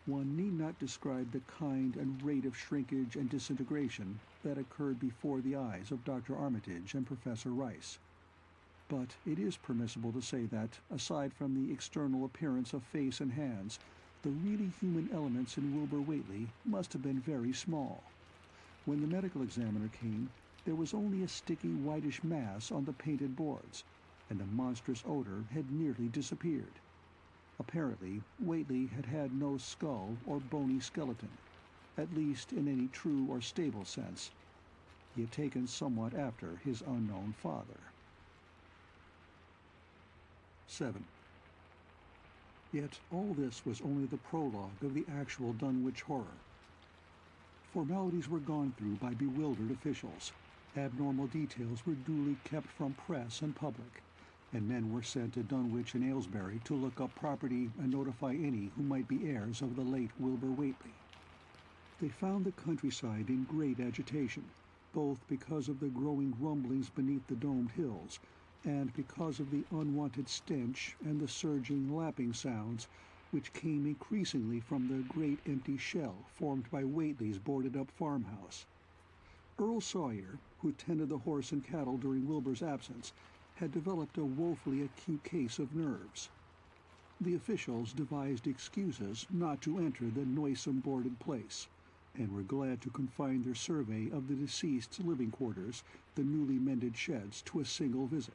One need not describe the kind and rate of shrinkage and disintegration that occurred before the eyes of Dr. Armitage and Professor Rice. But it is permissible to say that, aside from the external appearance of face and hands, the really human elements in Wilbur Waitley must have been very small. When the medical examiner came, there was only a sticky whitish mass on the painted boards, and the monstrous odor had nearly disappeared. Apparently, Waitley had had no skull or bony skeleton, at least in any true or stable sense. He had taken somewhat after his unknown father. 7. Yet all this was only the prologue of the actual Dunwich Horror. Formalities were gone through by bewildered officials. Abnormal details were duly kept from press and public, and men were sent to Dunwich and Aylesbury to look up property and notify any who might be heirs of the late Wilbur Waitley. They found the countryside in great agitation, both because of the growing rumblings beneath the domed hills, and because of the unwanted stench and the surging, lapping sounds which came increasingly from the great empty shell formed by Waitley's boarded-up farmhouse. Earl Sawyer, who tended the horse and cattle during Wilbur's absence, had developed a woefully acute case of nerves. The officials devised excuses not to enter the noisome boarded place, and were glad to confine their survey of the deceased's living quarters, the newly mended sheds, to a single visit.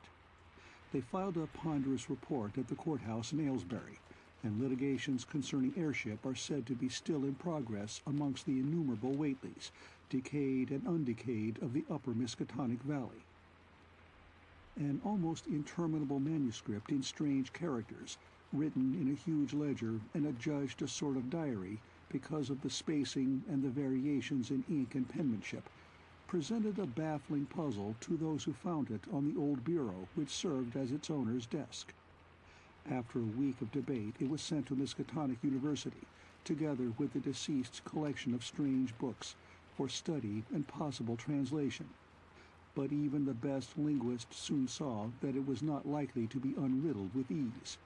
They filed a ponderous report at the courthouse in Aylesbury, and litigations concerning heirship are said to be still in progress amongst the innumerable Waitleys, decayed and undecayed, of the upper Miskatonic Valley. An almost interminable manuscript in strange characters, written in a huge ledger and adjudged a sort of diary because of the spacing and the variations in ink and penmanship, presented a baffling puzzle to those who found it on the old bureau which served as its owner's desk. After a week of debate, it was sent to Miskatonic University, together with the deceased's collection of strange books, for study and possible translation. But even the best linguists soon saw that it was not likely to be unriddled with ease.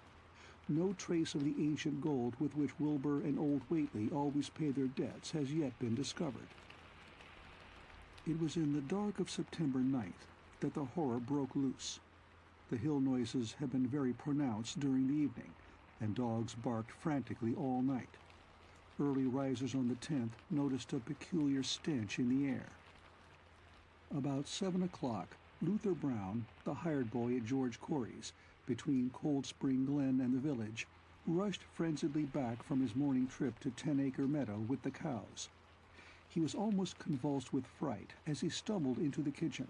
No trace of the ancient gold with which Wilbur and old Waitley always paid their debts has yet been discovered. It was in the dark of September 9th that the horror broke loose. The hill noises had been very pronounced during the evening, and dogs barked frantically all night. Early risers on the 10th noticed a peculiar stench in the air. About 7 o'clock, Luther Brown, the hired boy at George Corey's, between Cold Spring Glen and the village, rushed frenziedly back from his morning trip to 10-acre meadow with the cows. He was almost convulsed with fright as he stumbled into the kitchen,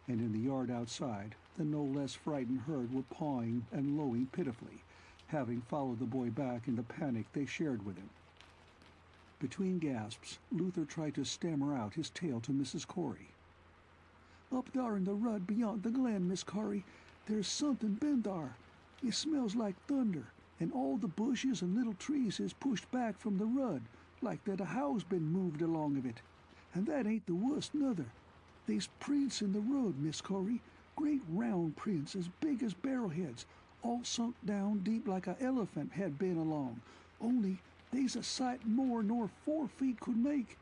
and in the yard outside the no less frightened herd were pawing and lowing pitifully, having followed the boy back in the panic they shared with him. Between gasps, Luther tried to stammer out his tale to Mrs. Corey. "Up thar in the rud beyond the glen, Miss Corey, There's something been there. It smells like thunder, and all the bushes and little trees is pushed back from the rud, like that a house been moved along of it. And that ain't the worst, nuther. They's prints in the road, Miss Corey, great round prints as big as barrelheads, all sunk down deep like a elephant had been along, only they's a sight more nor 4 feet could make.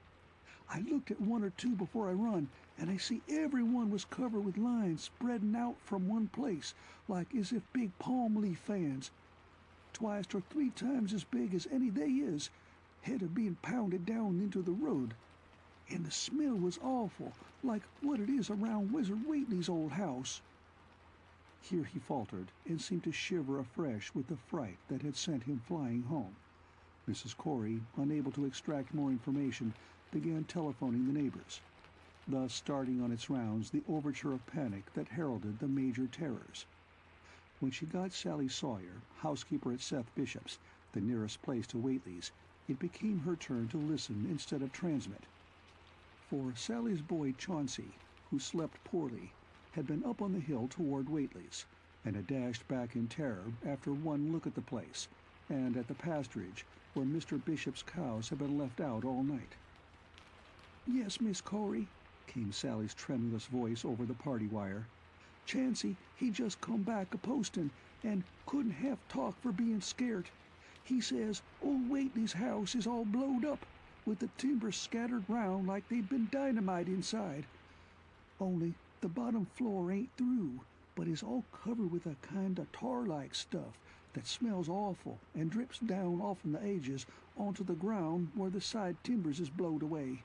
I looked at 1 or 2 before I run, and I see every one was covered with lines spreading out from one place, like as if big palm leaf fans, twice or 3 times as big as any they is, had of being pounded down into the road. And the smell was awful, like what it is around Wizard Waitley's old house. Here he faltered, and seemed to shiver afresh with the fright that had sent him flying home. Mrs. Corey, unable to extract more information, began telephoning the neighbors, thus starting on its rounds the overture of panic that heralded the major terrors. When she got Sally Sawyer, housekeeper at Seth Bishop's, the nearest place to Waitley's, it became her turn to listen instead of transmit. For Sally's boy Chauncey, who slept poorly, had been up on the hill toward Waitley's, and had dashed back in terror after one look at the place, and at the pasturage where Mr. Bishop's cows had been left out all night. "Yes, Miss Corey," came Sally's tremulous voice over the party wire. "Chancey, he just come back a-postin', and couldn't half talk for being scared. He says old Waitley's house is all blowed up, with the timbers scattered round like they'd been dynamite inside. Only the bottom floor ain't through, but is all covered with a kind of tar-like stuff that smells awful and drips down off'n the edges onto the ground where the side timbers is blowed away.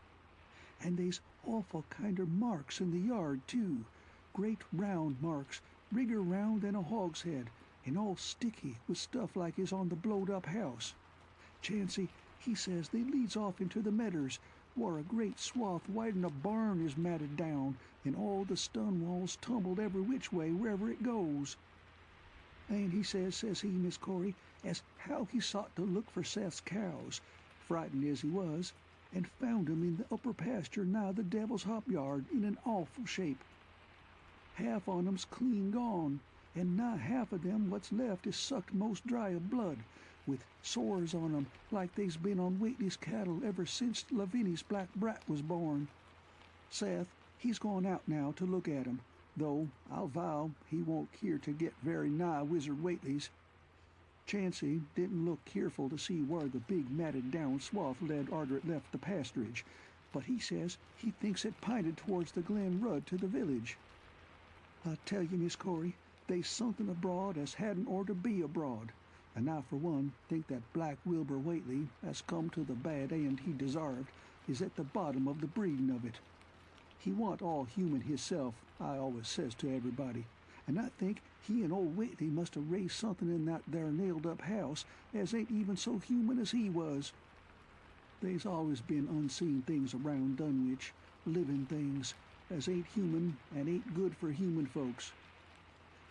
And they's awful kinder marks in the yard, too, great round marks, bigger round than a hogshead, and all sticky with stuff like is on the blowed-up house. Chancey, he says they leads off into the medders, where a great swath wider'n a barn is matted down, and all the stone walls tumbled every which way wherever it goes. And he says he, Miss Corey, as how he sought to look for Seth's cows, frightened as he was, and found 'em in the upper pasture nigh the Devil's Hop Yard in an awful shape. Half on 'em's clean gone, and nigh half of them what's left is sucked most dry of blood, with sores on 'em like they's been on Waitley's cattle ever since Lavinia's black brat was born. Seth, he's gone out now to look at 'em, though I'll vow he won't keer to get very nigh Wizard Waitley's. Chancey didn't look careful to see where the big matted down swath led arter it left the pasturage, but he says he thinks it pinted towards the Glen Rud to the village. I tell you, Miss Corey, they's something abroad as hadn't orter be abroad, and I for one think that black Wilbur Waitley, as come to the bad end he desarved, is at the bottom of the breeding of it. He wa'n't all human hisself, I always says to everybody, and I think he and old Waitley must have raised something in that there nailed-up house as ain't even so human as he was. They's always been unseen things around Dunwich, living things, as ain't human and ain't good for human folks.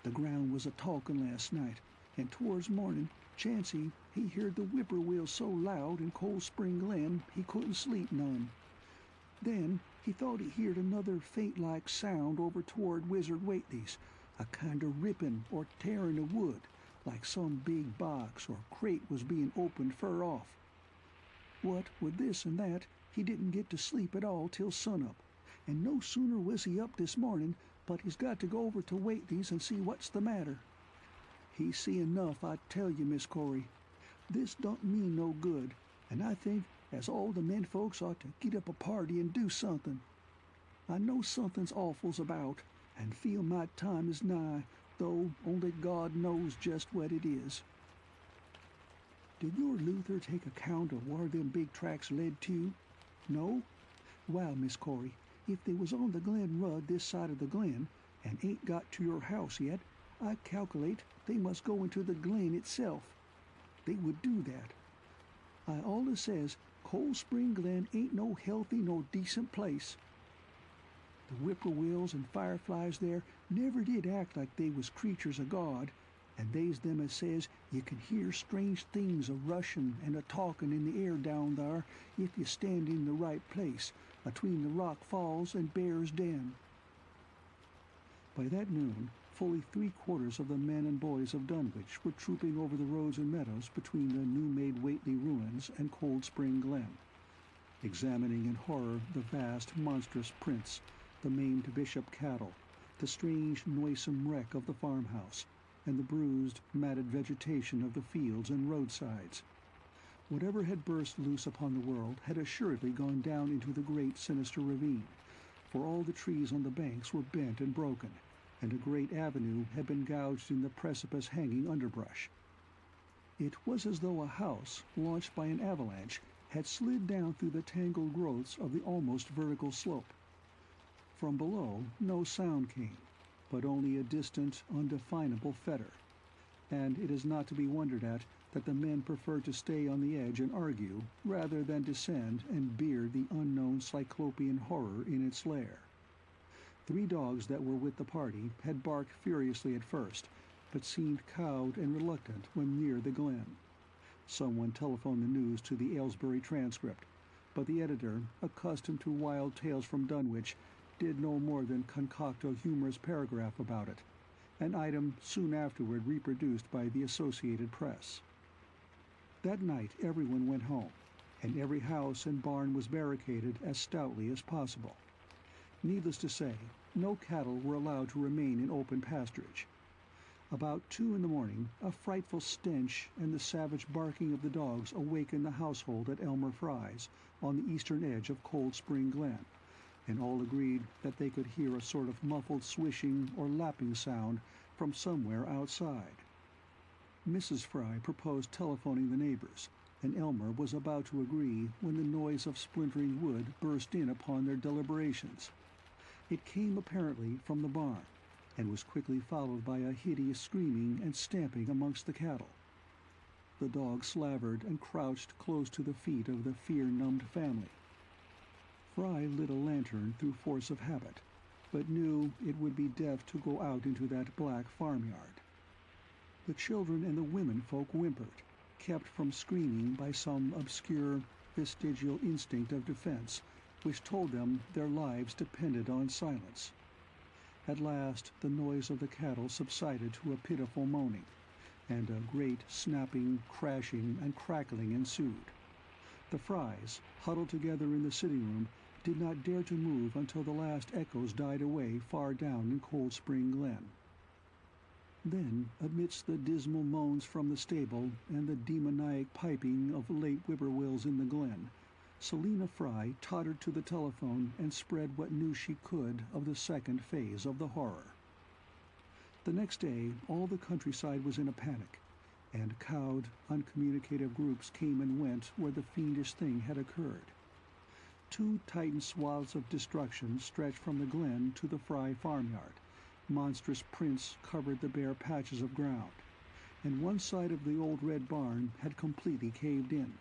The ground was a-talkin' last night, and towards morning, Chancey, he heard the whippoorwill so loud in Cold Spring Glen he couldn't sleep none. Then he thought he heard another faint-like sound over toward Wizard Waitley's, a kind of ripping or tearing of wood, like some big box or crate was being opened fur off. What with this and that, he didn't get to sleep at all till sunup, and no sooner was he up this morning, but he's got to go over to Waitley's and see what's the matter. He's seen enough, I tell you, Miss Corey. This don't mean no good, and I think as all the men folks ought to get up a party and do something. I know something's awful's about, and feel my time is nigh, though only God knows just what it is. Did your Luther take account of where them big tracks led to? No? Well, Miss Corey, if they was on the Glen Rud this side of the glen, and ain't got to your house yet, I calculate they must go into the glen itself. They would do that. I allus says Cold Spring Glen ain't no healthy nor decent place. The whippoorwills and fireflies there never did act like they was creatures of God, and they's them as says you can hear strange things a-rushin' and a-talkin' in the air down there if you stand in the right place, atween the rock falls and Bear's Den. By that noon, Fully three-quarters of the men and boys of Dunwich were trooping over the roads and meadows between the new-made Waitley ruins and Cold Spring Glen, examining in horror the vast, monstrous prints, the maimed bishop cattle, the strange, noisome wreck of the farmhouse, and the bruised, matted vegetation of the fields and roadsides. Whatever had burst loose upon the world had assuredly gone down into the great sinister ravine, for all the trees on the banks were bent and broken, and a great avenue had been gouged in the precipice-hanging underbrush. It was as though a house, launched by an avalanche, had slid down through the tangled growths of the almost vertical slope. From below, no sound came, but only a distant, undefinable fetor, and it is not to be wondered at that the men preferred to stay on the edge and argue, rather than descend and beard the unknown cyclopean horror in its lair. 3 dogs that were with the party had barked furiously at first, but seemed cowed and reluctant when near the glen. Someone telephoned the news to the Aylesbury Transcript, but the editor, accustomed to wild tales from Dunwich, did no more than concoct a humorous paragraph about it, an item soon afterward reproduced by the Associated Press. That night everyone went home, and every house and barn was barricaded as stoutly as possible. Needless to say, no cattle were allowed to remain in open pasturage. About 2 in the morning, a frightful stench and the savage barking of the dogs awakened the household at Elmer Fry's, on the eastern edge of Cold Spring Glen, and all agreed that they could hear a sort of muffled swishing or lapping sound from somewhere outside. Mrs. Fry proposed telephoning the neighbors, and Elmer was about to agree when the noise of splintering wood burst in upon their deliberations. It came apparently from the barn, and was quickly followed by a hideous screaming and stamping amongst the cattle. The dog slavered and crouched close to the feet of the fear-numbed family. Fry lit a lantern through force of habit, but knew it would be death to go out into that black farmyard. The children and the women-folk whimpered, kept from screaming by some obscure, vestigial instinct of defense, which told them their lives depended on silence. At last the noise of the cattle subsided to a pitiful moaning, and a great snapping, crashing, and crackling ensued. The Frys, huddled together in the sitting room, did not dare to move until the last echoes died away far down in Cold Spring Glen. Then, amidst the dismal moans from the stable and the demoniac piping of late whippoorwills in the glen, Selina Fry tottered to the telephone and spread what news she could of the second phase of the horror. The next day, all the countryside was in a panic, and cowed, uncommunicative groups came and went where the fiendish thing had occurred. 2 titan swaths of destruction stretched from the glen to the Fry farmyard. Monstrous prints covered the bare patches of ground, and one side of the old red barn had completely caved in.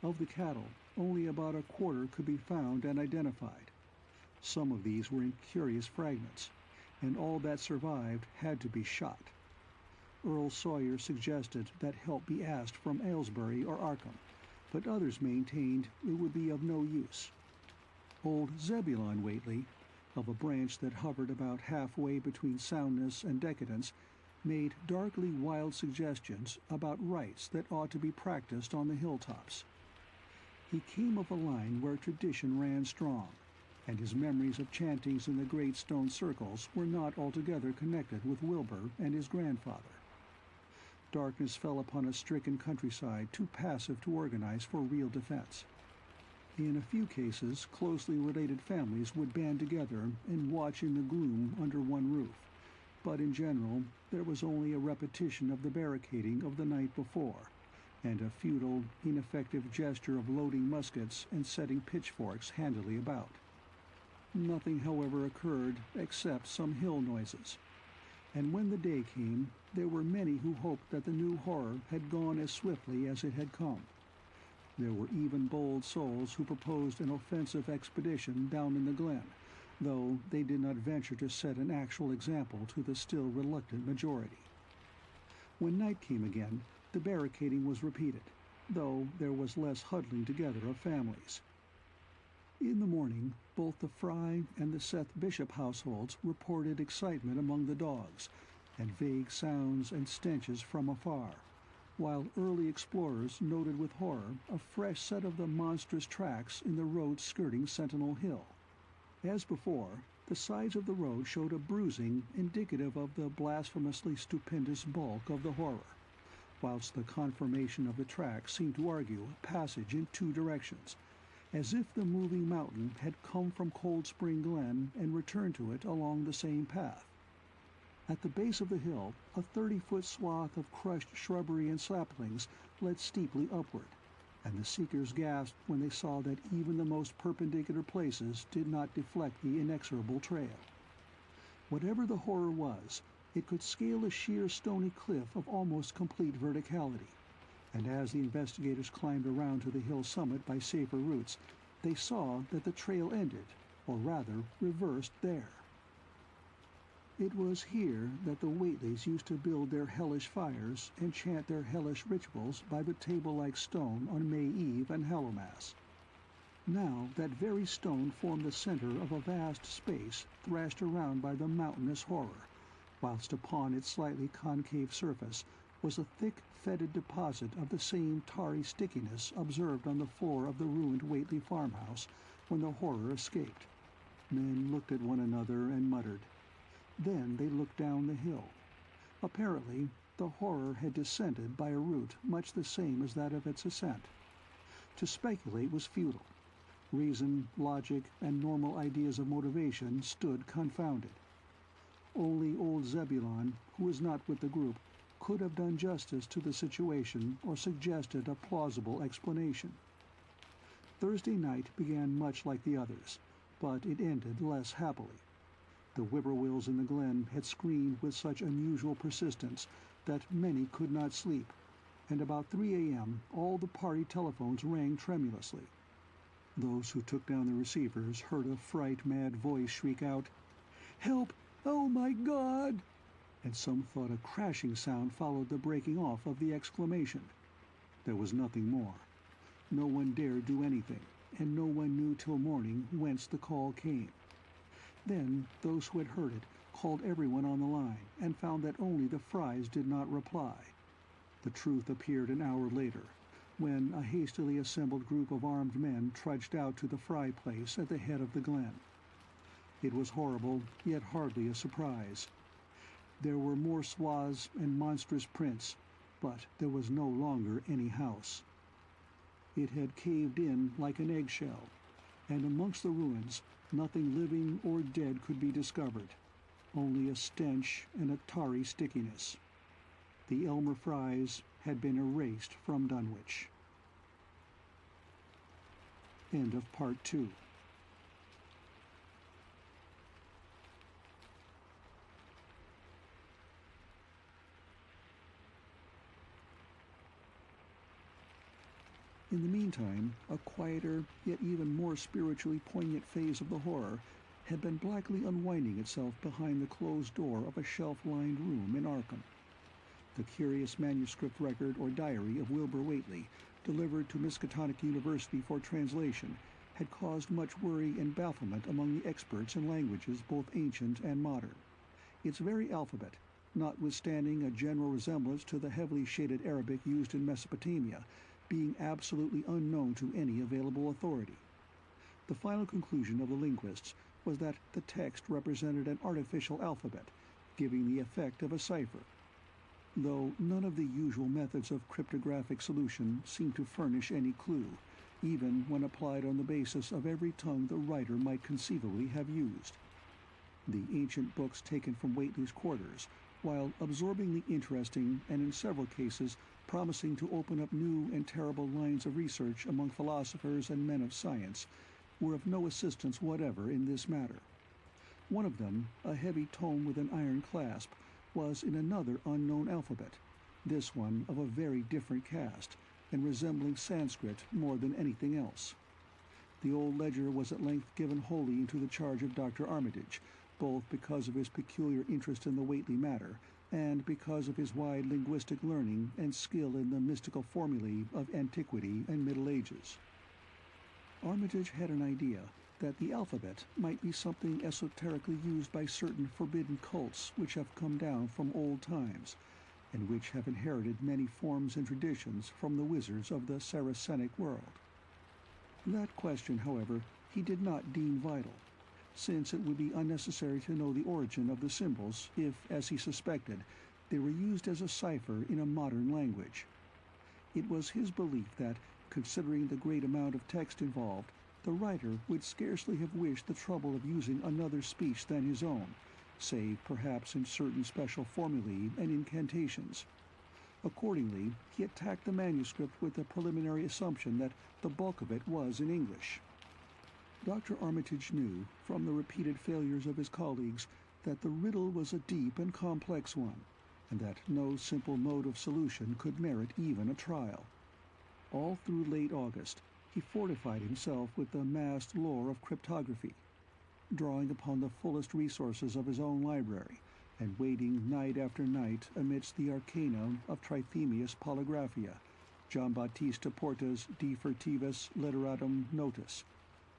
Of the cattle, only about a quarter could be found and identified. Some of these were in curious fragments, and all that survived had to be shot. Earl Sawyer suggested that help be asked from Aylesbury or Arkham, but others maintained it would be of no use. Old Zebulon Waitley, of a branch that hovered about halfway between soundness and decadence, made darkly wild suggestions about rites that ought to be practiced on the hilltops. He came of a line where tradition ran strong, and his memories of chantings in the great stone circles were not altogether connected with Wilbur and his grandfather. Darkness fell upon a stricken countryside too passive to organize for real defense. In a few cases, closely related families would band together and watch in the gloom under one roof, but in general, there was only a repetition of the barricading of the night before, and a futile, ineffective gesture of loading muskets and setting pitchforks handily about. Nothing, however, occurred except some hill noises, and when the day came, there were many who hoped that the new horror had gone as swiftly as it had come. There were even bold souls who proposed an offensive expedition down in the glen, though they did not venture to set an actual example to the still reluctant majority. When night came again, the barricading was repeated, though there was less huddling together of families. In the morning, both the Fry and the Seth Bishop households reported excitement among the dogs, and vague sounds and stenches from afar, while early explorers noted with horror a fresh set of the monstrous tracks in the road skirting Sentinel Hill. As before, the sides of the road showed a bruising indicative of the blasphemously stupendous bulk of the horror, whilst the conformation of the tracks seemed to argue a passage in two directions, as if the moving mountain had come from Cold Spring Glen and returned to it along the same path. At the base of the hill, a 30-foot swath of crushed shrubbery and saplings led steeply upward, and the seekers gasped when they saw that even the most perpendicular places did not deflect the inexorable trail. Whatever the horror was, it could scale a sheer stony cliff of almost complete verticality, and as the investigators climbed around to the hill summit by safer routes, they saw that the trail ended, or rather reversed, there. It was here that the Waitleys used to build their hellish fires and chant their hellish rituals by the table-like stone on May Eve and Hallowmass. Now that very stone formed the center of a vast space thrashed around by the mountainous horror, whilst upon its slightly concave surface was a thick, fetid deposit of the same tarry stickiness observed on the floor of the ruined Waitley farmhouse when the horror escaped. Men looked at one another and muttered. Then they looked down the hill. Apparently, the horror had descended by a route much the same as that of its ascent. To speculate was futile. Reason, logic, and normal ideas of motivation stood confounded. Only old Zebulon, who was not with the group, could have done justice to the situation or suggested a plausible explanation. Thursday night began much like the others, but it ended less happily. The whippoorwills in the glen had screamed with such unusual persistence that many could not sleep, and about 3 a.m. all the party telephones rang tremulously. Those who took down the receivers heard a fright-mad voice shriek out, "Help! Oh my God!" and some thought a crashing sound followed the breaking off of the exclamation. There was nothing more. No one dared do anything, and no one knew till morning whence the call came. Then those who had heard it called everyone on the line and found that only the Frys did not reply. The truth appeared an hour later, when a hastily assembled group of armed men trudged out to the Fry place at the head of the glen. It was horrible, yet hardly a surprise. There were more swaths and monstrous prints, but there was no longer any house. It had caved in like an eggshell, and amongst the ruins nothing living or dead could be discovered, only a stench and a tarry stickiness. The Elmer Frys had been erased from Dunwich. End of Part 2. In the meantime, a quieter, yet even more spiritually poignant phase of the horror had been blackly unwinding itself behind the closed door of a shelf-lined room in Arkham. The curious manuscript record or diary of Wilbur Waitley, delivered to Miskatonic University for translation, had caused much worry and bafflement among the experts in languages both ancient and modern. Its very alphabet, notwithstanding a general resemblance to the heavily shaded Arabic used in Mesopotamia, being absolutely unknown to any available authority. The final conclusion of the linguists was that the text represented an artificial alphabet, giving the effect of a cipher, though none of the usual methods of cryptographic solution seemed to furnish any clue, even when applied on the basis of every tongue the writer might conceivably have used. The ancient books taken from Waitley's quarters, while absorbingly interesting and in several cases promising to open up new and terrible lines of research among philosophers and men of science, were of no assistance whatever in this matter. One of them, a heavy tome with an iron clasp, was in another unknown alphabet, this one of a very different cast, and resembling Sanskrit more than anything else. The old ledger was at length given wholly into the charge of Dr. Armitage, both because of his peculiar interest in the Waitley matter, and because of his wide linguistic learning and skill in the mystical formulae of antiquity and Middle Ages. Armitage had an idea that the alphabet might be something esoterically used by certain forbidden cults which have come down from old times, and which have inherited many forms and traditions from the wizards of the Saracenic world. That question, however, he did not deem vital, since it would be unnecessary to know the origin of the symbols if, as he suspected, they were used as a cipher in a modern language. It was his belief that, considering the great amount of text involved, the writer would scarcely have wished the trouble of using another speech than his own, save perhaps in certain special formulae and incantations. Accordingly, he attacked the manuscript with the preliminary assumption that the bulk of it was in English. Dr. Armitage knew, from the repeated failures of his colleagues, that the riddle was a deep and complex one, and that no simple mode of solution could merit even a trial. All through late August, he fortified himself with the massed lore of cryptography, drawing upon the fullest resources of his own library, and waiting night after night amidst the arcana of Trithemius' Polygraphia, Giambattista Porta's De Furtivis Literatum Notis,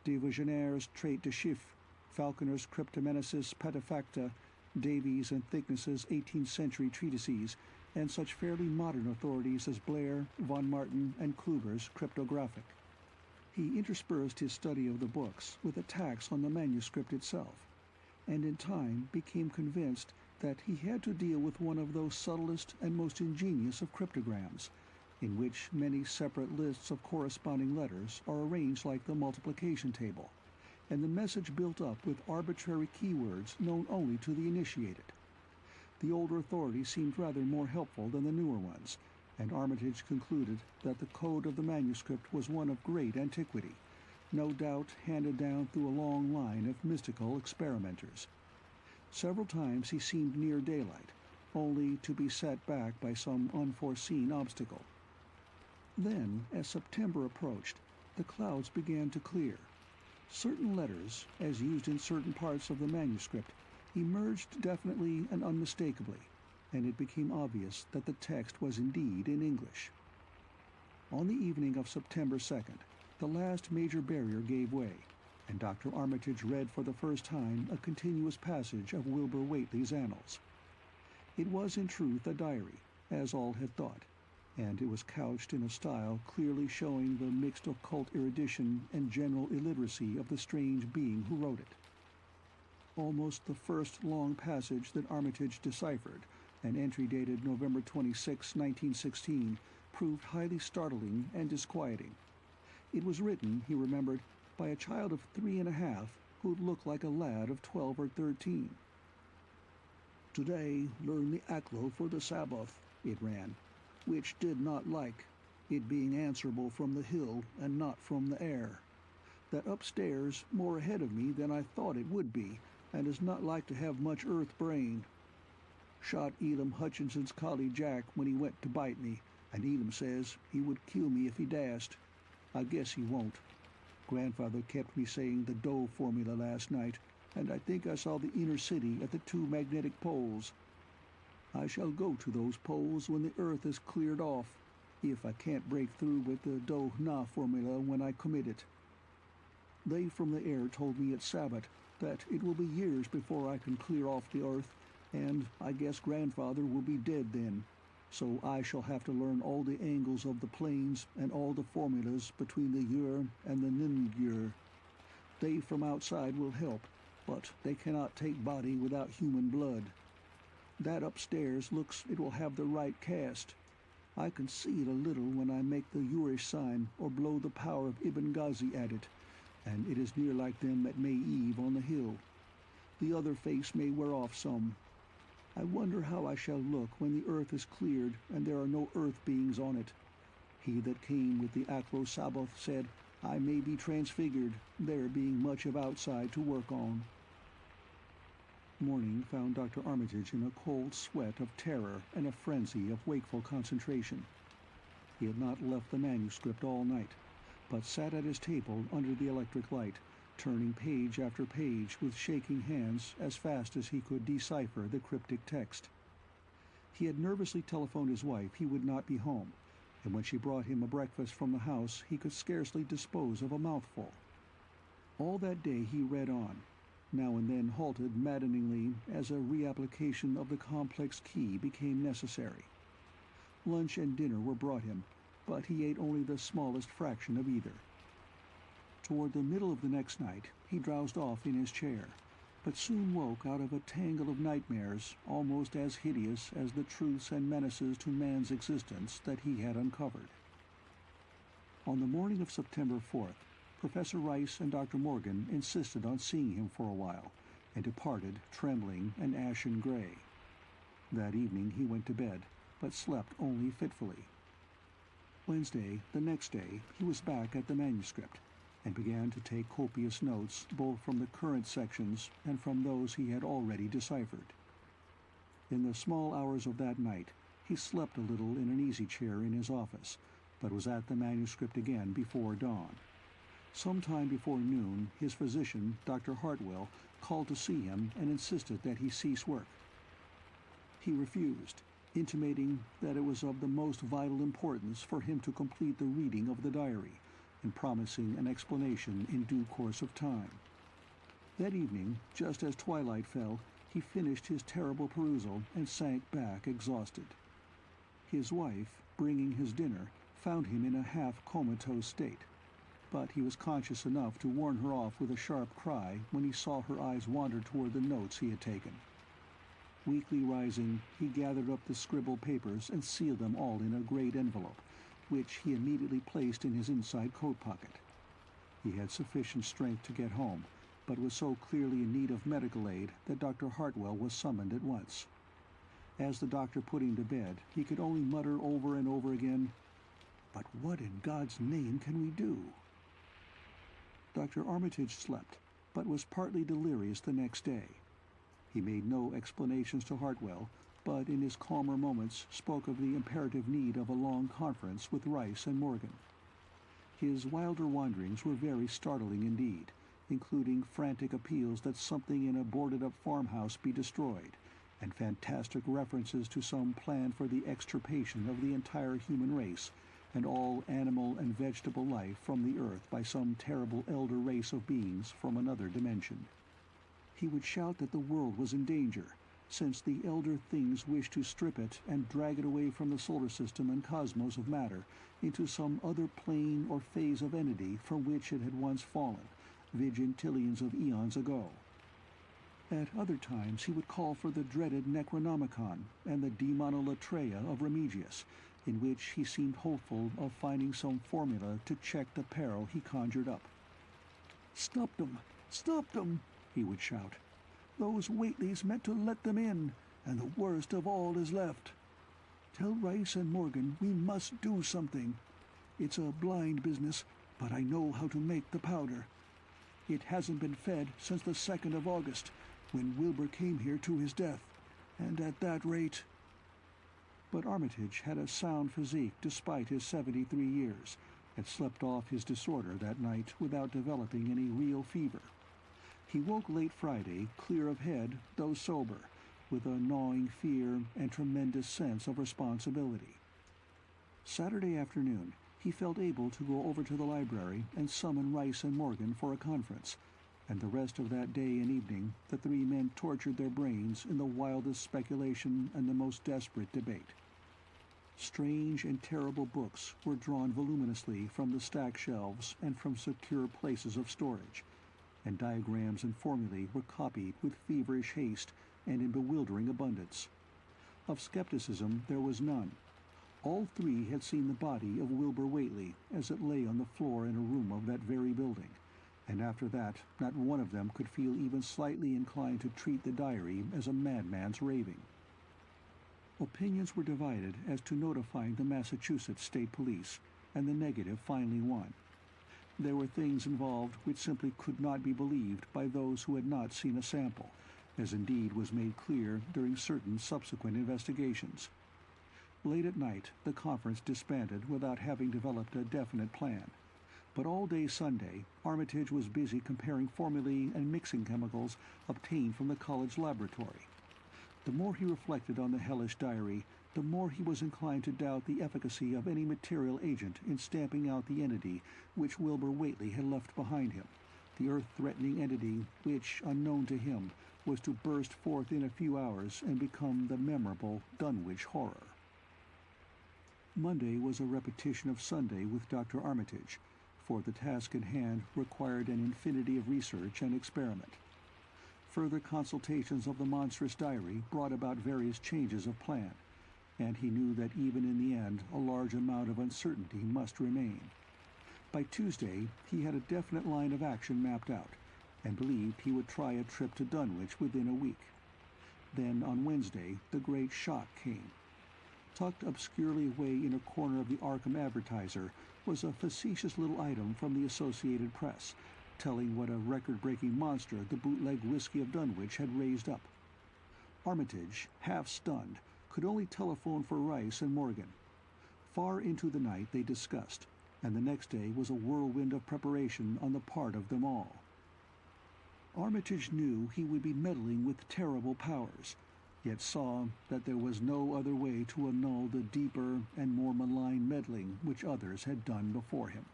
de Vigenaire's Trait de Chiffre, Falconer's Cryptomenesis Patefacta, Davies and Thickness's 18th century treatises, and such fairly modern authorities as Blair, von Martin, and Kluber's Cryptographic. He interspersed his study of the books with attacks on the manuscript itself, and in time became convinced that he had to deal with one of those subtlest and most ingenious of cryptograms, in which many separate lists of corresponding letters are arranged like the multiplication table, and the message built up with arbitrary keywords known only to the initiated. The older authorities seemed rather more helpful than the newer ones, and Armitage concluded that the code of the manuscript was one of great antiquity, no doubt handed down through a long line of mystical experimenters. Several times he seemed near daylight, only to be set back by some unforeseen obstacle. Then, as September approached, the clouds began to clear. Certain letters, as used in certain parts of the manuscript, emerged definitely and unmistakably, and it became obvious that the text was indeed in English. On the evening of September 2nd, the last major barrier gave way, and Dr. Armitage read for the first time a continuous passage of Wilbur Waitley's Annals. It was in truth a diary, as all had thought, and it was couched in a style clearly showing the mixed occult erudition and general illiteracy of the strange being who wrote it. Almost the first long passage that Armitage deciphered, an entry dated November 26, 1916, proved highly startling and disquieting. It was written, he remembered, by a child of 3.5 who looked like a lad of 12 or 13. "Today learn the Aklo for the Sabbath," it ran, "which did not like, it being answerable from the hill and not from the air. That upstairs more ahead of me than I thought it would be, and is not like to have much earth brain. Shot Elam Hutchinson's collie Jack when he went to bite me, and Elam says he would kill me if he dashed. I guess he won't. Grandfather kept me saying the Doe formula last night, and I think I saw the inner city at the 2 magnetic poles. I shall go to those poles when the earth is cleared off, if I can't break through with the Do-Na formula when I commit it. They from the air told me at Sabbath that it will be years before I can clear off the earth, and I guess Grandfather will be dead then, so I shall have to learn all the angles of the planes and all the formulas between the Ur and the Nin-Ur. They from outside will help, but they cannot take body without human blood. That upstairs looks it will have the right cast. I can see it a little when I make the Urish sign or blow the power of Ibn Ghazi at it, and it is near like them at May Eve on the hill. The other face may wear off some. I wonder how I shall look when the earth is cleared and there are no earth beings on it. He that came with the Aklo Sabbath said, I may be transfigured, there being much of outside to work on. Morning found Dr. Armitage in a cold sweat of terror and a frenzy of wakeful concentration. He had not left the manuscript all night, but sat at his table under the electric light, turning page after page with shaking hands as fast as he could decipher the cryptic text. He had nervously telephoned his wife he would not be home, and when she brought him a breakfast from the house he could scarcely dispose of a mouthful. All that day he read on, now and then halted maddeningly as a reapplication of the complex key became necessary. Lunch and dinner were brought him, but he ate only the smallest fraction of either. Toward the middle of the next night he drowsed off in his chair, but soon woke out of a tangle of nightmares almost as hideous as the truths and menaces to man's existence that he had uncovered. On the morning of September 4th, Professor Rice and Dr. Morgan insisted on seeing him for a while, and departed trembling and ashen gray. That evening he went to bed, but slept only fitfully. Wednesday, the next day, he was back at the manuscript, and began to take copious notes both from the current sections and from those he had already deciphered. In the small hours of that night, he slept a little in an easy-chair in his office, but was at the manuscript again before dawn. Some time before noon, his physician, Dr. Hartwell, called to see him and insisted that he cease work. He refused, intimating that it was of the most vital importance for him to complete the reading of the diary, and promising an explanation in due course of time. That evening, just as twilight fell, he finished his terrible perusal and sank back exhausted. His wife, bringing his dinner, found him in a half-comatose state, but he was conscious enough to warn her off with a sharp cry when he saw her eyes wander toward the notes he had taken. Weakly rising, he gathered up the scribbled papers and sealed them all in a great envelope, which he immediately placed in his inside coat pocket. He had sufficient strength to get home, but was so clearly in need of medical aid that Dr. Hartwell was summoned at once. As the doctor put him to bed, he could only mutter over and over again, "But what in God's name can we do?" Dr. Armitage slept, but was partly delirious the next day. He made no explanations to Hartwell, but in his calmer moments spoke of the imperative need of a long conference with Rice and Morgan. His wilder wanderings were very startling indeed, including frantic appeals that something in a boarded-up farmhouse be destroyed, and fantastic references to some plan for the extirpation of the entire human race and all animal and vegetable life from the earth by some terrible elder race of beings from another dimension. He would shout that the world was in danger, since the elder things wished to strip it and drag it away from the solar system and cosmos of matter into some other plane or phase of entity from which it had once fallen, vigintillions of eons ago. At other times he would call for the dreaded Necronomicon and the Demonolatreia of Remigius, in which he seemed hopeful of finding some formula to check the peril he conjured up. "Stop them! Stop them!" he would shout. "Those Waitleys meant to let them in, and the worst of all is left. Tell Rice and Morgan we must do something. It's a blind business, but I know how to make the powder. It hasn't been fed since the 2nd of August, when Wilbur came here to his death, and at that rate—" But Armitage had a sound physique despite his 73 years, had slept off his disorder that night without developing any real fever. He woke late Friday, clear of head, though sober, with a gnawing fear and tremendous sense of responsibility. Saturday afternoon, he felt able to go over to the library and summon Rice and Morgan for a conference, and the rest of that day and evening the three men tortured their brains in the wildest speculation and the most desperate debate. Strange and terrible books were drawn voluminously from the stacked shelves and from secure places of storage, and diagrams and formulae were copied with feverish haste and in bewildering abundance. Of skepticism there was none. All three had seen the body of Wilbur Waitley as it lay on the floor in a room of that very building, and after that not one of them could feel even slightly inclined to treat the diary as a madman's raving. Opinions were divided as to notifying the Massachusetts State Police, and the negative finally won. There were things involved which simply could not be believed by those who had not seen a sample, as indeed was made clear during certain subsequent investigations. Late at night, the conference disbanded without having developed a definite plan. But all day Sunday, Armitage was busy comparing formulae and mixing chemicals obtained from the college laboratory. The more he reflected on the hellish diary, the more he was inclined to doubt the efficacy of any material agent in stamping out the entity which Wilbur Waitley had left behind him, the earth-threatening entity which, unknown to him, was to burst forth in a few hours and become the memorable Dunwich Horror. Monday was a repetition of Sunday with Dr. Armitage, for the task at hand required an infinity of research and experiment. Further consultations of the monstrous diary brought about various changes of plan, and he knew that even in the end a large amount of uncertainty must remain. By Tuesday he had a definite line of action mapped out, and believed he would try a trip to Dunwich within a week. Then on Wednesday the great shock came. Tucked obscurely away in a corner of the Arkham Advertiser was a facetious little item from the Associated Press, telling what a record-breaking monster the bootleg whiskey of Dunwich had raised up. Armitage, half stunned, could only telephone for Rice and Morgan. Far into the night they discussed, and the next day was a whirlwind of preparation on the part of them all. Armitage knew he would be meddling with terrible powers, yet saw that there was no other way to annul the deeper and more malign meddling which others had done before him.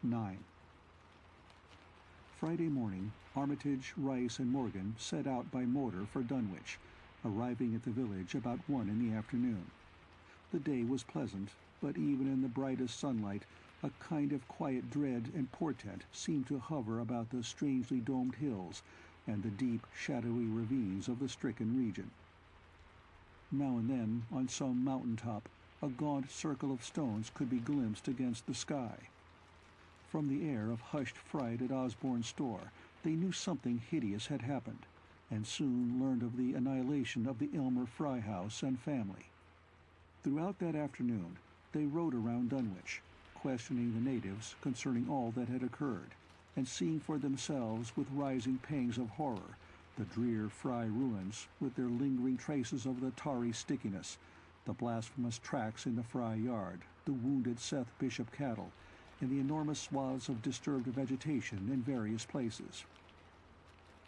9. Friday morning, Armitage, Rice, and Morgan set out by motor for Dunwich, arriving at the village about 1 in the afternoon. The day was pleasant, but even in the brightest sunlight, a kind of quiet dread and portent seemed to hover about the strangely domed hills and the deep, shadowy ravines of the stricken region. Now and then, on some mountain top, a gaunt circle of stones could be glimpsed against the sky. From the air of hushed fright at Osborne's store, they knew something hideous had happened, and soon learned of the annihilation of the Elmer Fry house and family. Throughout that afternoon, they rode around Dunwich, questioning the natives concerning all that had occurred, and seeing for themselves with rising pangs of horror the drear Fry ruins with their lingering traces of the tarry stickiness, the blasphemous tracks in the Fry yard, the wounded Seth Bishop cattle, and the enormous swaths of disturbed vegetation in various places.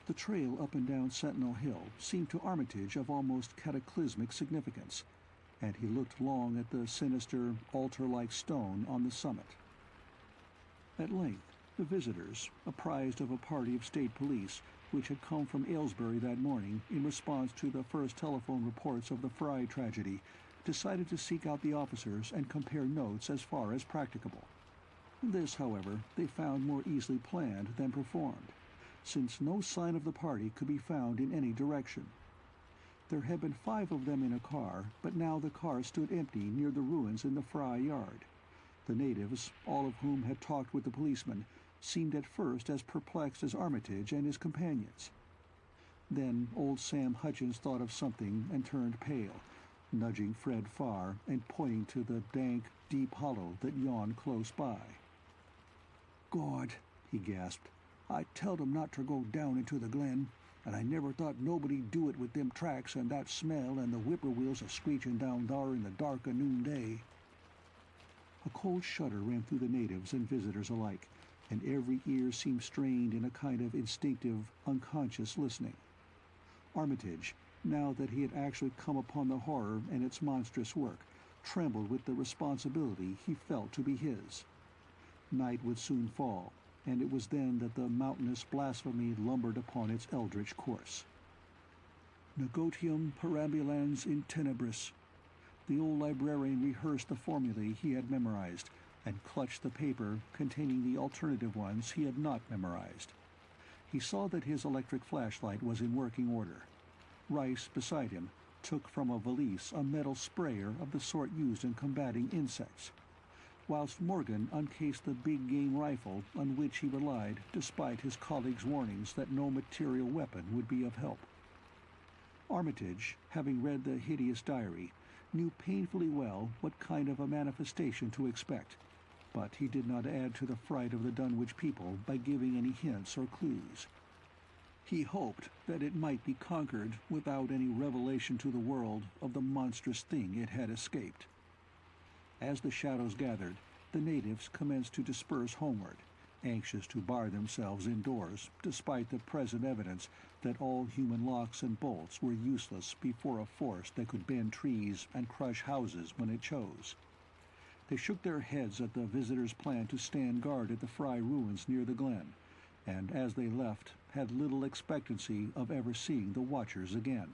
The trail up and down Sentinel Hill seemed to Armitage of almost cataclysmic significance, and he looked long at the sinister, altar-like stone on the summit. At length, the visitors, apprised of a party of state police which had come from Aylesbury that morning in response to the first telephone reports of the Fry tragedy, decided to seek out the officers and compare notes as far as practicable. This, however, they found more easily planned than performed, since no sign of the party could be found in any direction. There had been 5 of them in a car, but now the car stood empty near the ruins in the Fry yard. The natives, all of whom had talked with the policeman, seemed at first as perplexed as Armitage and his companions. Then old Sam Hutchins thought of something and turned pale, nudging Fred Farr and pointing to the dank, deep hollow that yawned close by. "God," he gasped, "I telled 'em not ter go down into the glen, and I never thought nobody'd do it with them tracks and that smell and the whippoorwills a-screechin' down thar in the dark o' noonday." A cold shudder ran through the natives and visitors alike, and every ear seemed strained in a kind of instinctive, unconscious listening. Armitage, now that he had actually come upon the horror and its monstrous work, trembled with the responsibility he felt to be his. Night would soon fall, and it was then that the mountainous blasphemy lumbered upon its eldritch course. Negotium perambulans in tenebris. The old librarian rehearsed the formulae he had memorized, and clutched the paper containing the alternative ones he had not memorized. He saw that his electric flashlight was in working order. Rice, beside him, took from a valise a metal sprayer of the sort used in combating insects, whilst Morgan uncased the big game rifle on which he relied despite his colleague's warnings that no material weapon would be of help. Armitage, having read the hideous diary, knew painfully well what kind of a manifestation to expect, but he did not add to the fright of the Dunwich people by giving any hints or clues. He hoped that it might be conquered without any revelation to the world of the monstrous thing it had escaped. As the shadows gathered, the natives commenced to disperse homeward, anxious to bar themselves indoors, despite the present evidence that all human locks and bolts were useless before a force that could bend trees and crush houses when it chose. They shook their heads at the visitors' plan to stand guard at the Fry ruins near the glen, and as they left, had little expectancy of ever seeing the watchers again.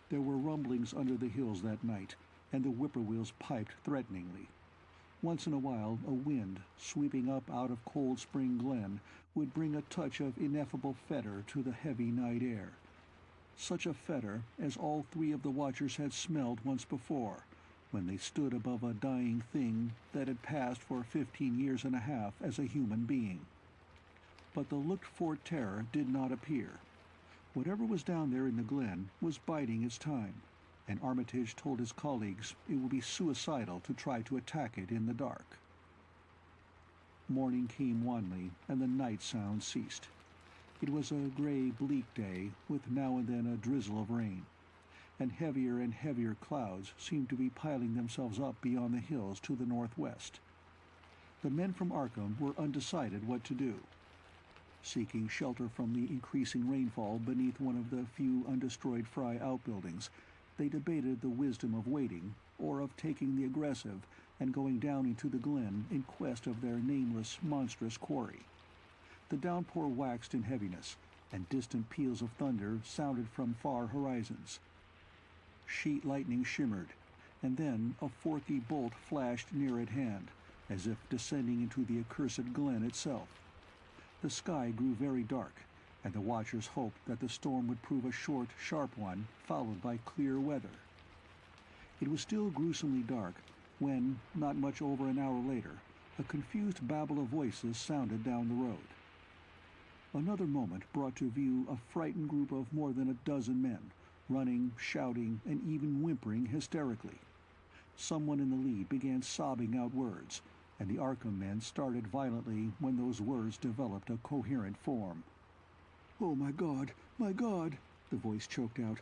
There were rumblings under the hills that night, and the whippoorwills piped threateningly. Once in a while, a wind, sweeping up out of Cold Spring Glen, would bring a touch of ineffable fetor to the heavy night air. Such a fetor as all three of the watchers had smelled once before, when they stood above a dying thing that had passed for 15 years and a half as a human being. But the looked-for terror did not appear. Whatever was down there in the glen was biding its time, and Armitage told his colleagues it would be suicidal to try to attack it in the dark. Morning came wanly, and the night sound ceased. It was a gray, bleak day, with now and then a drizzle of rain, and heavier clouds seemed to be piling themselves up beyond the hills to the northwest. The men from Arkham were undecided what to do. Seeking shelter from the increasing rainfall beneath one of the few undestroyed Fry outbuildings, they debated the wisdom of waiting, or of taking the aggressive and going down into the glen in quest of their nameless, monstrous quarry. The downpour waxed in heaviness, and distant peals of thunder sounded from far horizons. Sheet lightning shimmered, and then a forky bolt flashed near at hand, as if descending into the accursed glen itself. The sky grew very dark, and the watchers hoped that the storm would prove a short, sharp one, followed by clear weather. It was still gruesomely dark when, not much over an hour later, a confused babble of voices sounded down the road. Another moment brought to view a frightened group of more than a dozen men, running, shouting, and even whimpering hysterically. Someone in the lead began sobbing out words, and the Arkham men started violently when those words developed a coherent form. "Oh, my God, the voice choked out.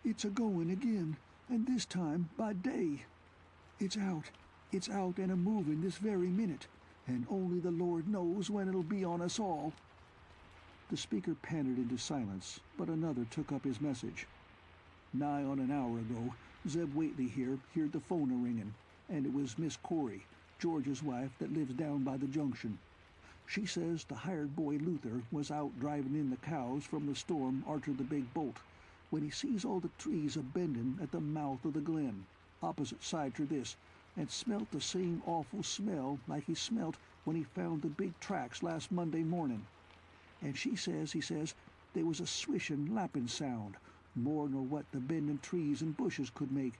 "It's a-going again, and this time by day. It's out and a-moving this very minute, and only the Lord knows when it'll be on us all." The speaker panted into silence, but another took up his message. "Nigh on an hour ago, Zeb Waitley here heard the phone a-ringing, and it was Miss Corey, George's wife that lives down by the junction. She says the hired boy Luther was out driving in the cows from the storm arter the big bolt, when he sees all the trees a-bending at the mouth of the glen, opposite side ter this, and smelt the same awful smell like he smelt when he found the big tracks last Monday morning. And he says, there was a swishin', lappin' sound, more nor what the bending trees and bushes could make.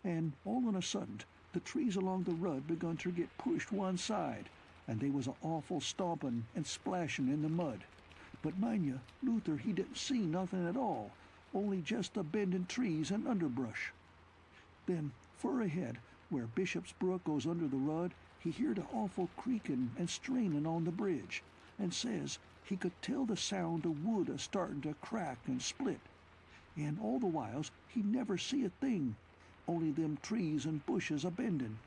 And all on a sudden, the trees along the rud begun to get pushed one side, and they was a awful stompin' and splashin' in the mud. But mind you, Luther he didn't see nothing at all, only just the bending trees and underbrush. Then, fur ahead, where Bishop's Brook goes under the rud, he heard a awful creaking and strainin' on the bridge, and says he could tell the sound of wood a-startin' to crack and split. And all the whiles he never see a thing, only them trees and bushes a-bending.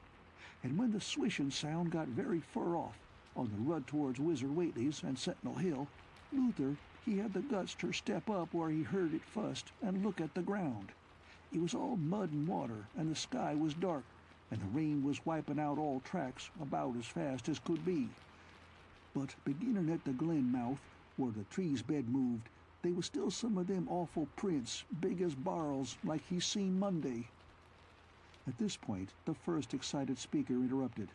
And when the swishin' sound got very fur off, on the rud towards Wizard Waitley's and Sentinel Hill, Luther, he had the guts ter step up where he heard it fust and look at the ground. It was all mud and water, and the sky was dark, and the rain was wiping out all tracks about as fast as could be. But beginning at the glen mouth, where the trees bed moved, they was still some of them awful prints, big as barrels, like he seen Monday." At this point, the first excited speaker interrupted.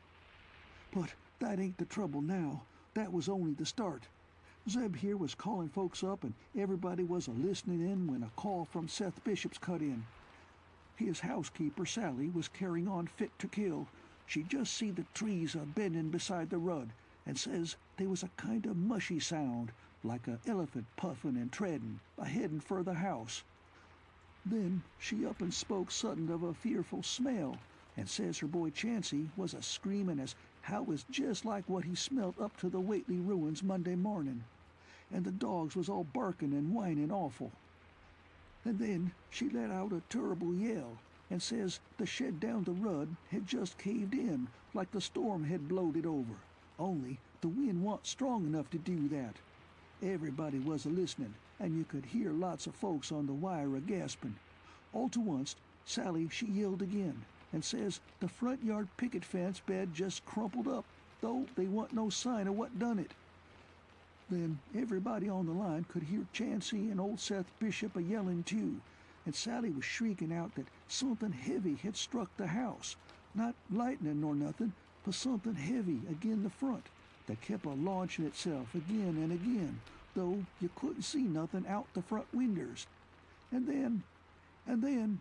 "But that ain't the trouble now. That was only the start. Zeb here was calling folks up, and everybody was a-listening in when a call from Seth Bishop's cut in. His housekeeper, Sally, was carrying on fit to kill. She just see the trees a-bending beside the rud, and says they was a kind of mushy sound, like a elephant puffin' and treadin', a-headin' for the house. Then she up and spoke sudden of a fearful smell, and says her boy Chancey was a-screamin' as how was just like what he smelt up to the Waitley ruins Monday morning, and the dogs was all barkin' and whining awful. And then she let out a turrible yell, and says the shed down the rud had just caved in, like the storm had blowed it over, Only the wind wa'n't strong enough to do that. Everybody was a-listening, and you could hear lots of folks on the wire a-gasping. All to once, Sally, she yelled again, and says the front yard picket fence bed just crumpled up, though they wa'n't no sign of what done it. Then everybody on the line could hear Chansey and old Seth Bishop a-yelling too, and Sally was shrieking out that something heavy had struck the house. Not lightning nor nothing, but something heavy agin the front that kept a-launching itself again and again, though you couldn't see nothing out the front winders. And then,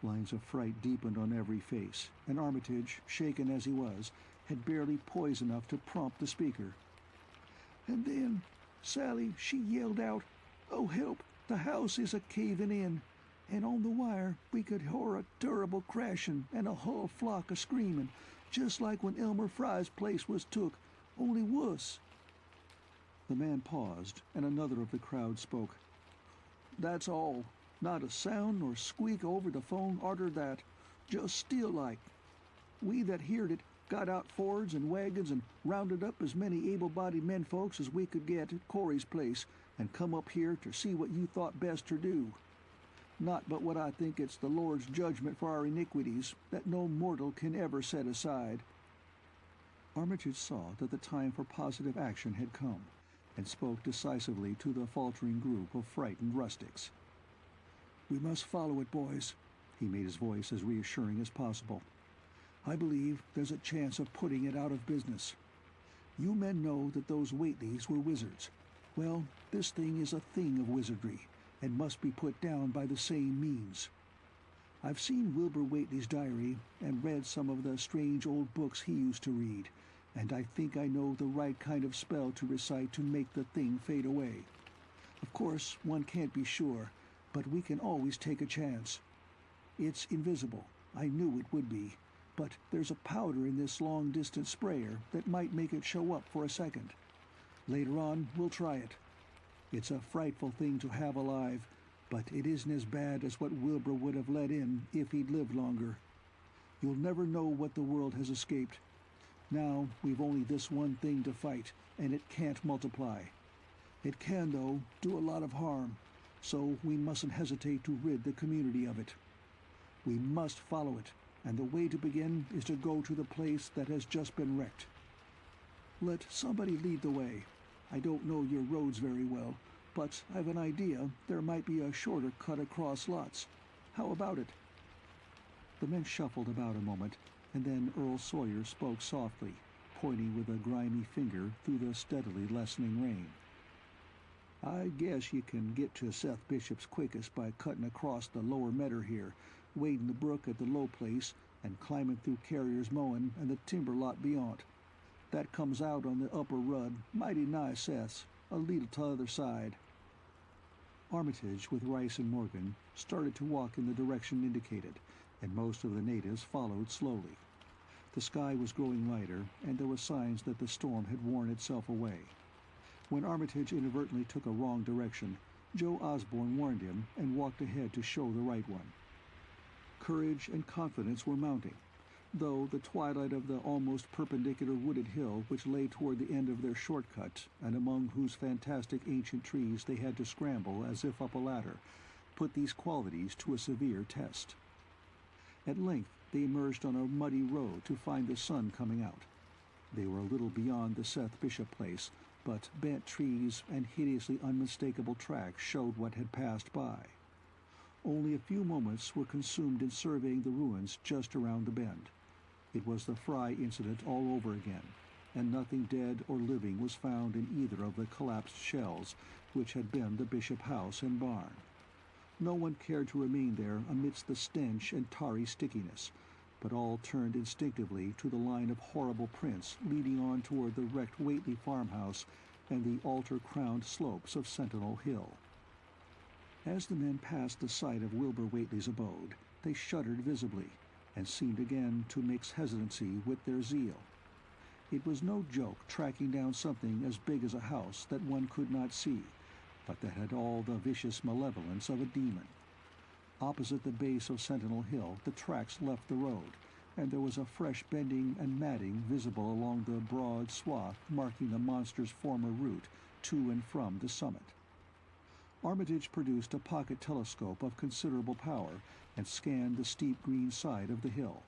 lines of fright deepened on every face, and Armitage, shaken as he was, had barely poise enough to prompt the speaker. And then Sally, she yelled out, "Oh, help, the house is a-caving in." And on the wire we could hear a terrible crashing and a hull flock a-screaming, just like when Elmer Fry's place was took, only wuss. The man paused, and another of the crowd spoke. "That's all. Not a sound nor squeak over the phone arter that. Just still like. We that heard it got out Fords and wagons and rounded up as many able-bodied menfolks as we could get at Corey's place, and come up here to see what you thought best to do. Not but what I think it's the Lord's judgment for our iniquities that no mortal can ever set aside." Armitage saw that the time for positive action had come, and spoke decisively to the faltering group of frightened rustics. "We must follow it, boys." He made his voice as reassuring as possible. "I believe there's a chance of putting it out of business. You men know that those Waitleys were wizards. Well, this thing is a thing of wizardry, and must be put down by the same means. I've seen Wilbur Waitley's diary, and read some of the strange old books he used to read, and I think I know the right kind of spell to recite to make the thing fade away. Of course, one can't be sure, but we can always take a chance. It's invisible. I knew it would be. But there's a powder in this long-distance sprayer that might make it show up for a second. Later on, we'll try it. It's a frightful thing to have alive, but it isn't as bad as what Wilbur would have let in if he'd lived longer. You'll never know what the world has escaped. Now we've only this one thing to fight, and it can't multiply. It can, though, do a lot of harm, so we mustn't hesitate to rid the community of it. We must follow it, and the way to begin is to go to the place that has just been wrecked. Let somebody lead the way. I don't know your roads very well, but I've an idea there might be a shorter cut across lots. How about it?" The men shuffled about a moment, and then Earl Sawyer spoke softly, pointing with a grimy finger through the steadily lessening rain. "I guess you can get to Seth Bishop's quickest by cutting across the lower medder here, wading the brook at the low place, and climbing through Carrier's mowing and the timber lot beyond. That comes out on the upper rud, mighty nigh Seth's, a leetle t'other side." Armitage, with Rice and Morgan, started to walk in the direction indicated, and most of the natives followed slowly. The sky was growing lighter, and there were signs that the storm had worn itself away. When Armitage inadvertently took a wrong direction, Joe Osborne warned him and walked ahead to show the right one. Courage and confidence were mounting, though the twilight of the almost perpendicular wooded hill which lay toward the end of their shortcut, and among whose fantastic ancient trees they had to scramble as if up a ladder, put these qualities to a severe test. At length they emerged on a muddy road to find the sun coming out. They were a little beyond the Seth Bishop place, but bent trees and hideously unmistakable tracks showed what had passed by. Only a few moments were consumed in surveying the ruins just around the bend. It was the Fry incident all over again, and nothing dead or living was found in either of the collapsed shells, which had been the Bishop house and barn. No one cared to remain there amidst the stench and tarry stickiness, but all turned instinctively to the line of horrible prints leading on toward the wrecked Waitley farmhouse and the altar-crowned slopes of Sentinel Hill. As the men passed the site of Wilbur Waitley's abode, they shuddered visibly, and seemed again to mix hesitancy with their zeal. It was no joke tracking down something as big as a house that one could not see, but that had all the vicious malevolence of a demon. Opposite the base of Sentinel Hill, the tracks left the road, and there was a fresh bending and matting visible along the broad swath marking the monster's former route to and from the summit. Armitage produced a pocket telescope of considerable power and scanned the steep green side of the hill.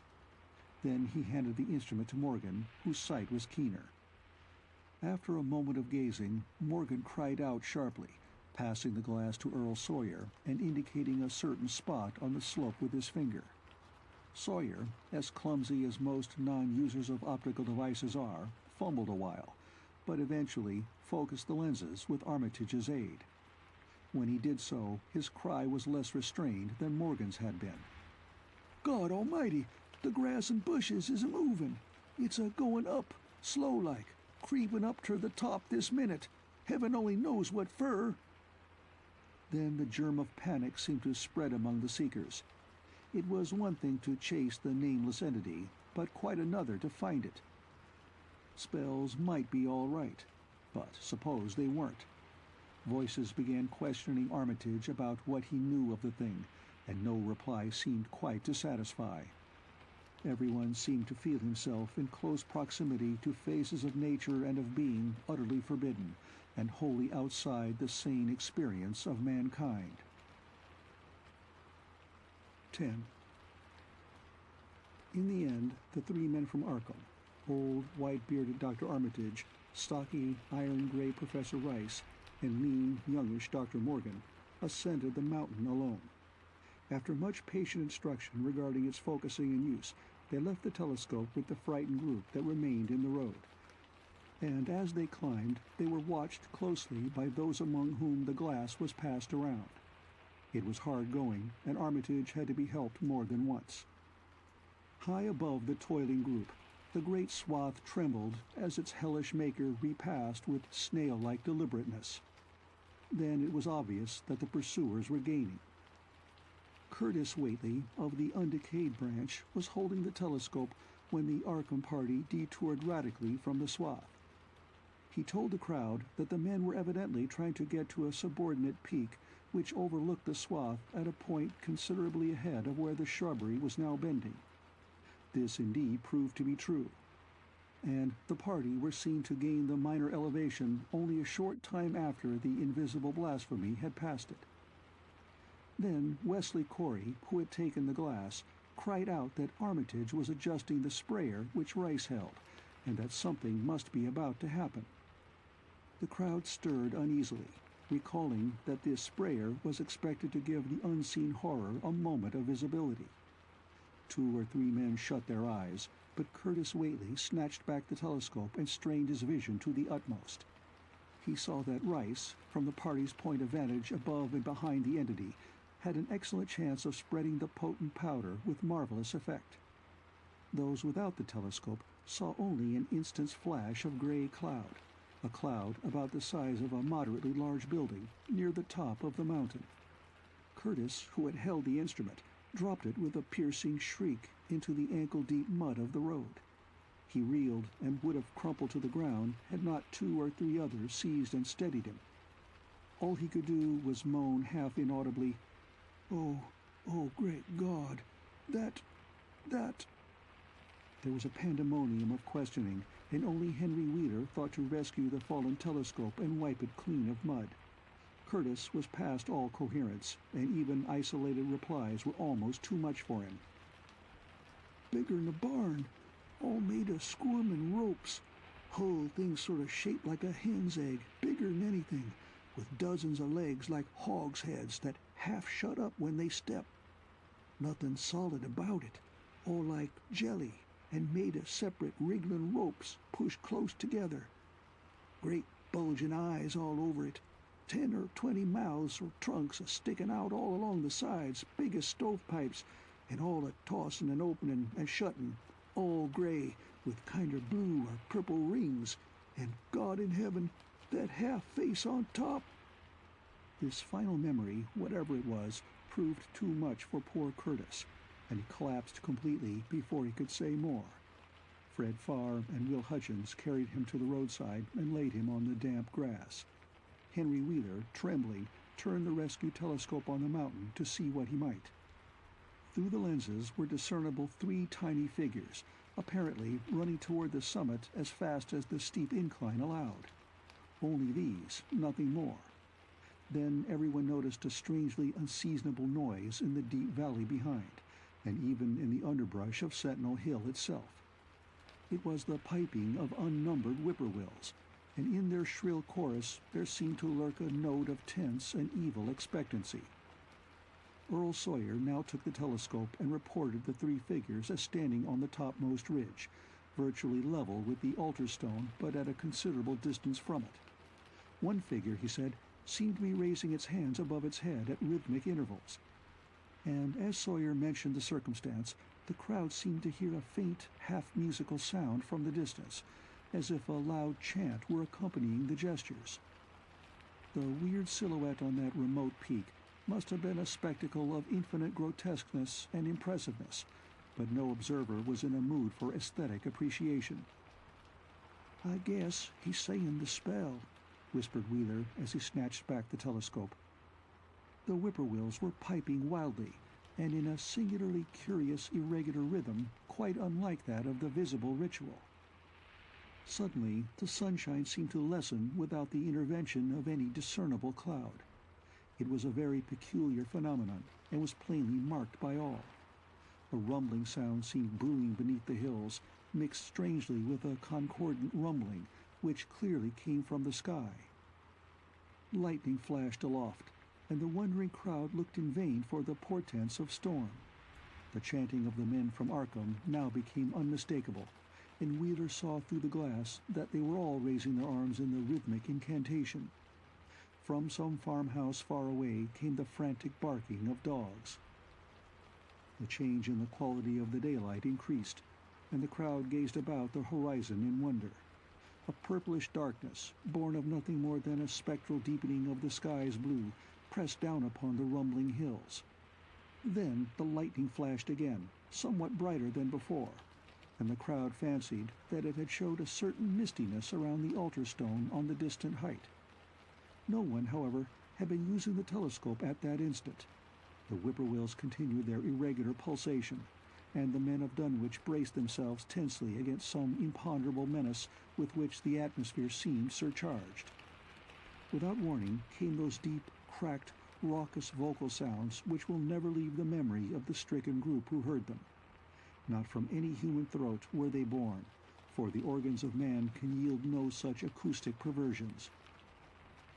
Then he handed the instrument to Morgan, whose sight was keener. After a moment of gazing, Morgan cried out sharply, passing the glass to Earl Sawyer and indicating a certain spot on the slope with his finger. Sawyer, as clumsy as most non-users of optical devices are, fumbled a while, but eventually focused the lenses with Armitage's aid. When he did so, his cry was less restrained than Morgan's had been. "God almighty, the grass and bushes is a-moving. It's a-going up, slow-like, creeping up to the top this minute. Heaven only knows what fur." Then the germ of panic seemed to spread among the seekers. It was one thing to chase the nameless entity, but quite another to find it. Spells might be all right, but suppose they weren't. Voices began questioning Armitage about what he knew of the thing, and no reply seemed quite to satisfy. Everyone seemed to feel himself in close proximity to phases of nature and of being utterly forbidden, and wholly outside the sane experience of mankind. 10. In the end, the three men from Arkham, old, white-bearded Dr. Armitage, stocky, iron-gray Professor Rice, and lean, youngish Dr. Morgan, ascended the mountain alone. After much patient instruction regarding its focusing and use, they left the telescope with the frightened group that remained in the road. And as they climbed, they were watched closely by those among whom the glass was passed around. It was hard going, and Armitage had to be helped more than once. High above the toiling group, the great swath trembled as its hellish maker repassed with snail-like deliberateness. Then it was obvious that the pursuers were gaining. Curtis Waitley, of the undecayed branch, was holding the telescope when the Arkham party detoured radically from the swath. He told the crowd that the men were evidently trying to get to a subordinate peak which overlooked the swath at a point considerably ahead of where the shrubbery was now bending. This indeed proved to be true, and the party were seen to gain the minor elevation only a short time after the invisible blasphemy had passed it. Then Wesley Corey, who had taken the glass, cried out that Armitage was adjusting the sprayer which Rice held, and that something must be about to happen. The crowd stirred uneasily, recalling that this sprayer was expected to give the unseen horror a moment of visibility. 2 or 3 men shut their eyes, but Curtis Waitley snatched back the telescope and strained his vision to the utmost. He saw that Rice, from the party's point of vantage above and behind the entity, had an excellent chance of spreading the potent powder with marvelous effect. Those without the telescope saw only an instant's flash of gray cloud, a cloud about the size of a moderately large building near the top of the mountain. Curtis, who had held the instrument, dropped it with a piercing shriek into the ankle-deep mud of the road. He reeled and would have crumpled to the ground had not 2 or 3 others seized and steadied him. All he could do was moan half inaudibly, "Oh, great God, that..." There was a pandemonium of questioning, and only Henry Wheeler thought to rescue the fallen telescope and wipe it clean of mud. Curtis was past all coherence, and even isolated replies were almost too much for him. "Bigger'n a barn, all made of squirmin' ropes. Whole thing sort of shaped like a hen's egg, bigger'n anything, with dozens of legs like hogs' heads that half shut up when they step. Nothing solid about it, all like jelly, and made of separate wriggling ropes pushed close together. Great bulging eyes all over it, 10 or 20 mouths or trunks a-sticking out all along the sides, big as stovepipes, and all a-tossing and opening and shutting, all gray, with kinder blue or purple rings, and God in heaven, that half face on top." This final memory, whatever it was, proved too much for poor Curtis, and he collapsed completely before he could say more. Fred Farr and Will Hutchins carried him to the roadside and laid him on the damp grass. Henry Wheeler, trembling, turned the rescue telescope on the mountain to see what he might. Through the lenses were discernible three tiny figures, apparently running toward the summit as fast as the steep incline allowed. Only these, nothing more. Then everyone noticed a strangely unseasonable noise in the deep valley behind, and even in the underbrush of Sentinel Hill itself. It was the piping of unnumbered whippoorwills, and in their shrill chorus there seemed to lurk a note of tense and evil expectancy. Earl Sawyer now took the telescope and reported the three figures as standing on the topmost ridge, virtually level with the altar stone but at a considerable distance from it. One figure, he said, seemed to be raising its hands above its head at rhythmic intervals. And as Sawyer mentioned the circumstance, the crowd seemed to hear a faint, half-musical sound from the distance, as if a loud chant were accompanying the gestures. The weird silhouette on that remote peak must have been a spectacle of infinite grotesqueness and impressiveness, but no observer was in a mood for aesthetic appreciation. "I guess he's saying the spell," whispered Wheeler as he snatched back the telescope. The whippoorwills were piping wildly, and in a singularly curious, irregular rhythm, quite unlike that of the visible ritual. Suddenly, the sunshine seemed to lessen without the intervention of any discernible cloud. It was a very peculiar phenomenon, and was plainly marked by all. A rumbling sound seemed brewing beneath the hills, mixed strangely with a concordant rumbling, which clearly came from the sky. Lightning flashed aloft, and the wondering crowd looked in vain for the portents of storm. The chanting of the men from Arkham now became unmistakable, and Wheeler saw through the glass that they were all raising their arms in the rhythmic incantation. From some farmhouse far away came the frantic barking of dogs. The change in the quality of the daylight increased, and the crowd gazed about the horizon in wonder. A purplish darkness, born of nothing more than a spectral deepening of the sky's blue, pressed down upon the rumbling hills. Then the lightning flashed again, somewhat brighter than before, and the crowd fancied that it had showed a certain mistiness around the altar stone on the distant height. No one, however, had been using the telescope at that instant. The whippoorwills continued their irregular pulsation, and the men of Dunwich braced themselves tensely against some imponderable menace with which the atmosphere seemed surcharged. Without warning came those deep, cracked, raucous vocal sounds which will never leave the memory of the stricken group who heard them. Not from any human throat were they born, for the organs of man can yield no such acoustic perversions.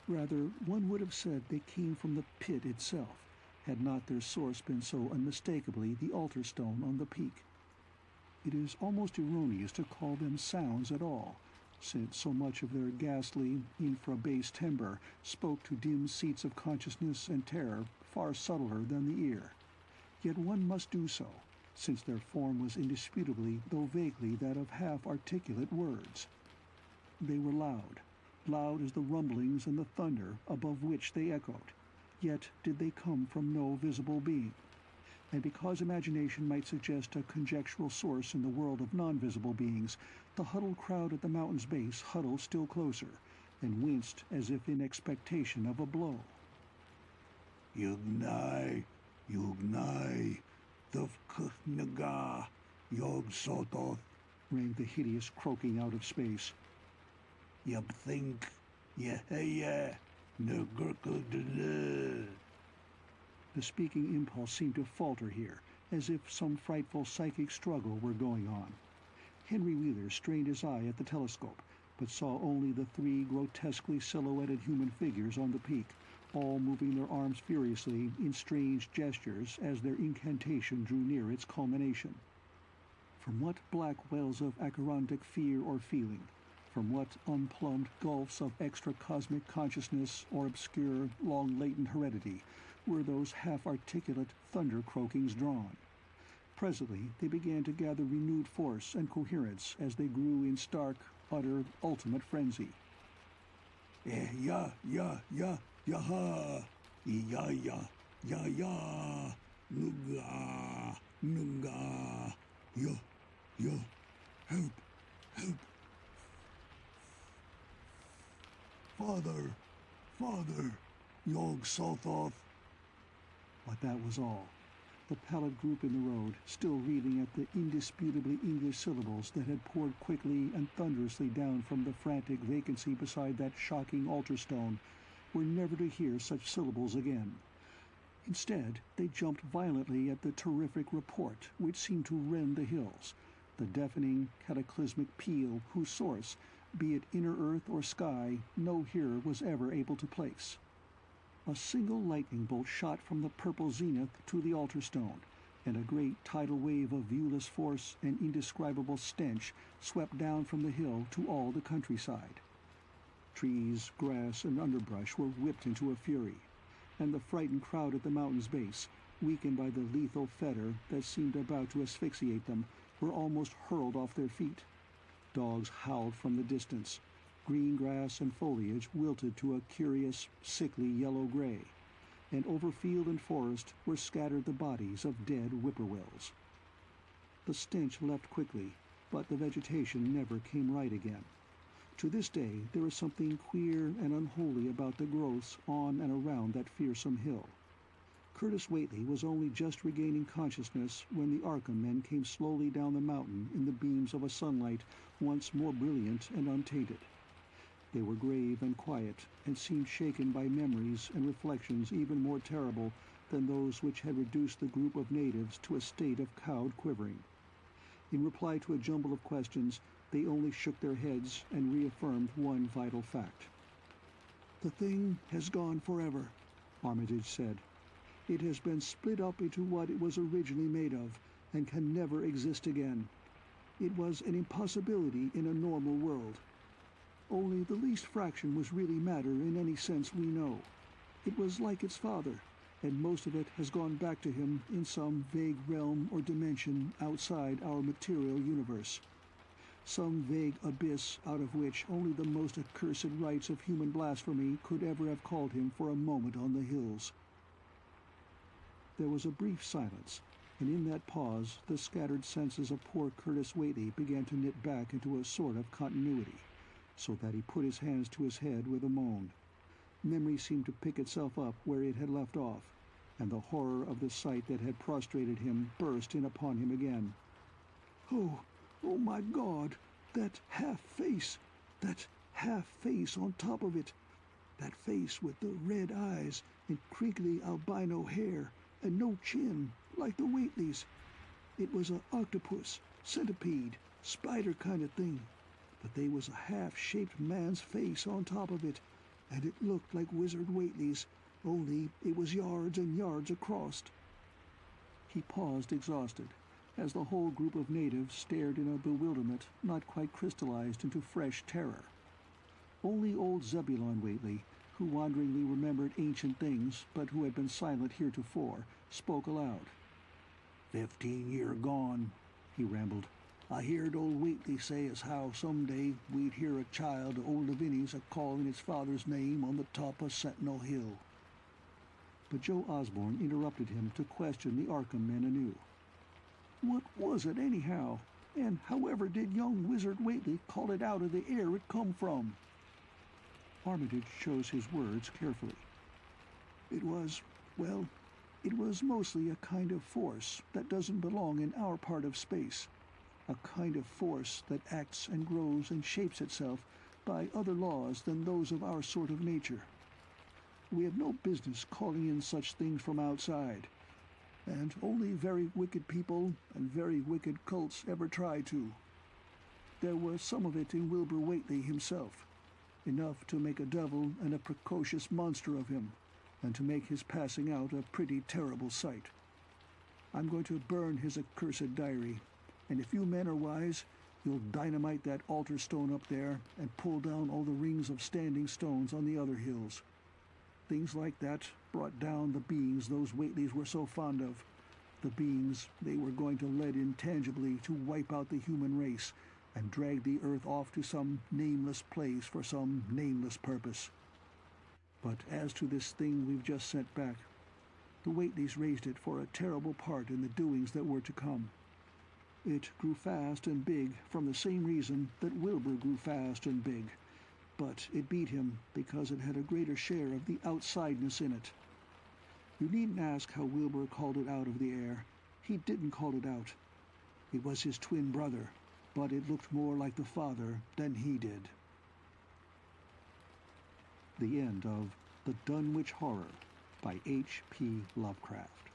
Rather, one would have said they came from the pit itself, had not their source been so unmistakably the altar stone on the peak. It is almost erroneous to call them sounds at all, since so much of their ghastly, infra-bass timbre spoke to dim seats of consciousness and terror far subtler than the ear. Yet one must do so, since their form was indisputably, though vaguely, that of half-articulate words. They were loud as the rumblings and the thunder above which they echoed, yet did they come from no visible being. And because imagination might suggest a conjectural source in the world of non-visible beings, the huddled crowd at the mountain's base huddled still closer, and winced as if in expectation of a blow. Yugnai, Thufknaga, Yog Sototh, rang the hideous croaking out of space. Yabthink, Yeheya, Nugurkudele. The speaking impulse seemed to falter here, as if some frightful psychic struggle were going on. Henry Wheeler strained his eye at the telescope, but saw only the three grotesquely silhouetted human figures on the peak, all moving their arms furiously in strange gestures as their incantation drew near its culmination. From what black wells of acherontic fear or feeling, from what unplumbed gulfs of extra-cosmic consciousness or obscure, long-latent heredity were those half-articulate thunder-croakings drawn? Presently they began to gather renewed force and coherence as they grew in stark, utter, ultimate frenzy. Ya, yaha, ya, nuga, yo, help. Father, Yog Sothoth. But that was all. The pallid group in the road, still reeling at the indisputably English syllables that had poured quickly and thunderously down from the frantic vacancy beside that shocking altar stone, were never to hear such syllables again. Instead, they jumped violently at the terrific report which seemed to rend the hills, the deafening, cataclysmic peal whose source, be it inner earth or sky, no hearer was ever able to place. A single lightning bolt shot from the purple zenith to the altar stone, and a great tidal wave of viewless force and indescribable stench swept down from the hill to all the countryside. Trees, grass, and underbrush were whipped into a fury, and the frightened crowd at the mountain's base, weakened by the lethal fetter that seemed about to asphyxiate them, were almost hurled off their feet. Dogs howled from the distance. Green grass and foliage wilted to a curious, sickly yellow-gray, and over field and forest were scattered the bodies of dead whippoorwills. The stench left quickly, but the vegetation never came right again. To this day there is something queer and unholy about the growths on and around that fearsome hill. Curtis Waitley was only just regaining consciousness when the Arkham men came slowly down the mountain in the beams of a sunlight once more brilliant and untainted. They were grave and quiet, and seemed shaken by memories and reflections even more terrible than those which had reduced the group of natives to a state of cowed quivering. In reply to a jumble of questions, they only shook their heads and reaffirmed one vital fact. "The thing has gone forever," Armitage said. "It has been split up into what it was originally made of, and can never exist again. It was an impossibility in a normal world. Only the least fraction was really matter in any sense we know. It was like its father, and most of it has gone back to him in some vague realm or dimension outside our material universe. Some vague abyss out of which only the most accursed rites of human blasphemy could ever have called him for a moment on the hills." There was a brief silence, and in that pause the scattered senses of poor Curtis Waitley began to knit back into a sort of continuity, so that he put his hands to his head with a moan. Memory seemed to pick itself up where it had left off, and the horror of the sight that had prostrated him burst in upon him again. Oh my God, that half-face on top of it, that face with the red eyes and crinkly albino hair and no chin, like the Waitleys. It was a octopus, centipede, spider kind of thing, but they was a half-shaped man's face on top of it, and it looked like Wizard Waitley's, only it was yards and yards across." He paused exhausted, as the whole group of natives stared in a bewilderment not quite crystallized into fresh terror. Only old Zebulon Waitley, who wanderingly remembered ancient things but who had been silent heretofore, spoke aloud. 15 year gone," he rambled. "I heard old Waitley say as how some day we'd hear a child of old Lavinie's a-calling its father's name on the top of Sentinel Hill." But Joe Osborne interrupted him to question the Arkham men anew. "What was it, anyhow? And however did young Wizard Waitley call it out of the air it come from?" Armitage chose his words carefully. It was mostly a kind of force that doesn't belong in our part of space. A kind of force that acts and grows and shapes itself by other laws than those of our sort of nature. We have no business calling in such things from outside, and only very wicked people and very wicked cults ever try to. There was some of it in Wilbur Waitley himself, enough to make a devil and a precocious monster of him, and to make his passing out a pretty terrible sight. I'm going to burn his accursed diary, and if you men are wise, you'll dynamite that altar stone up there and pull down all the rings of standing stones on the other hills. Things like that brought down the beings those Waitleys were so fond of, the beings they were going to let in tangibly to wipe out the human race and drag the earth off to some nameless place for some nameless purpose. But as to this thing we've just sent back, the Waitleys raised it for a terrible part in the doings that were to come. It grew fast and big from the same reason that Wilbur grew fast and big, but it beat him because it had a greater share of the outsideness in it. You needn't ask how Wilbur called it out of the air. He didn't call it out. It was his twin brother, but it looked more like the father than he did. The end of The Dunwich Horror by H.P. Lovecraft.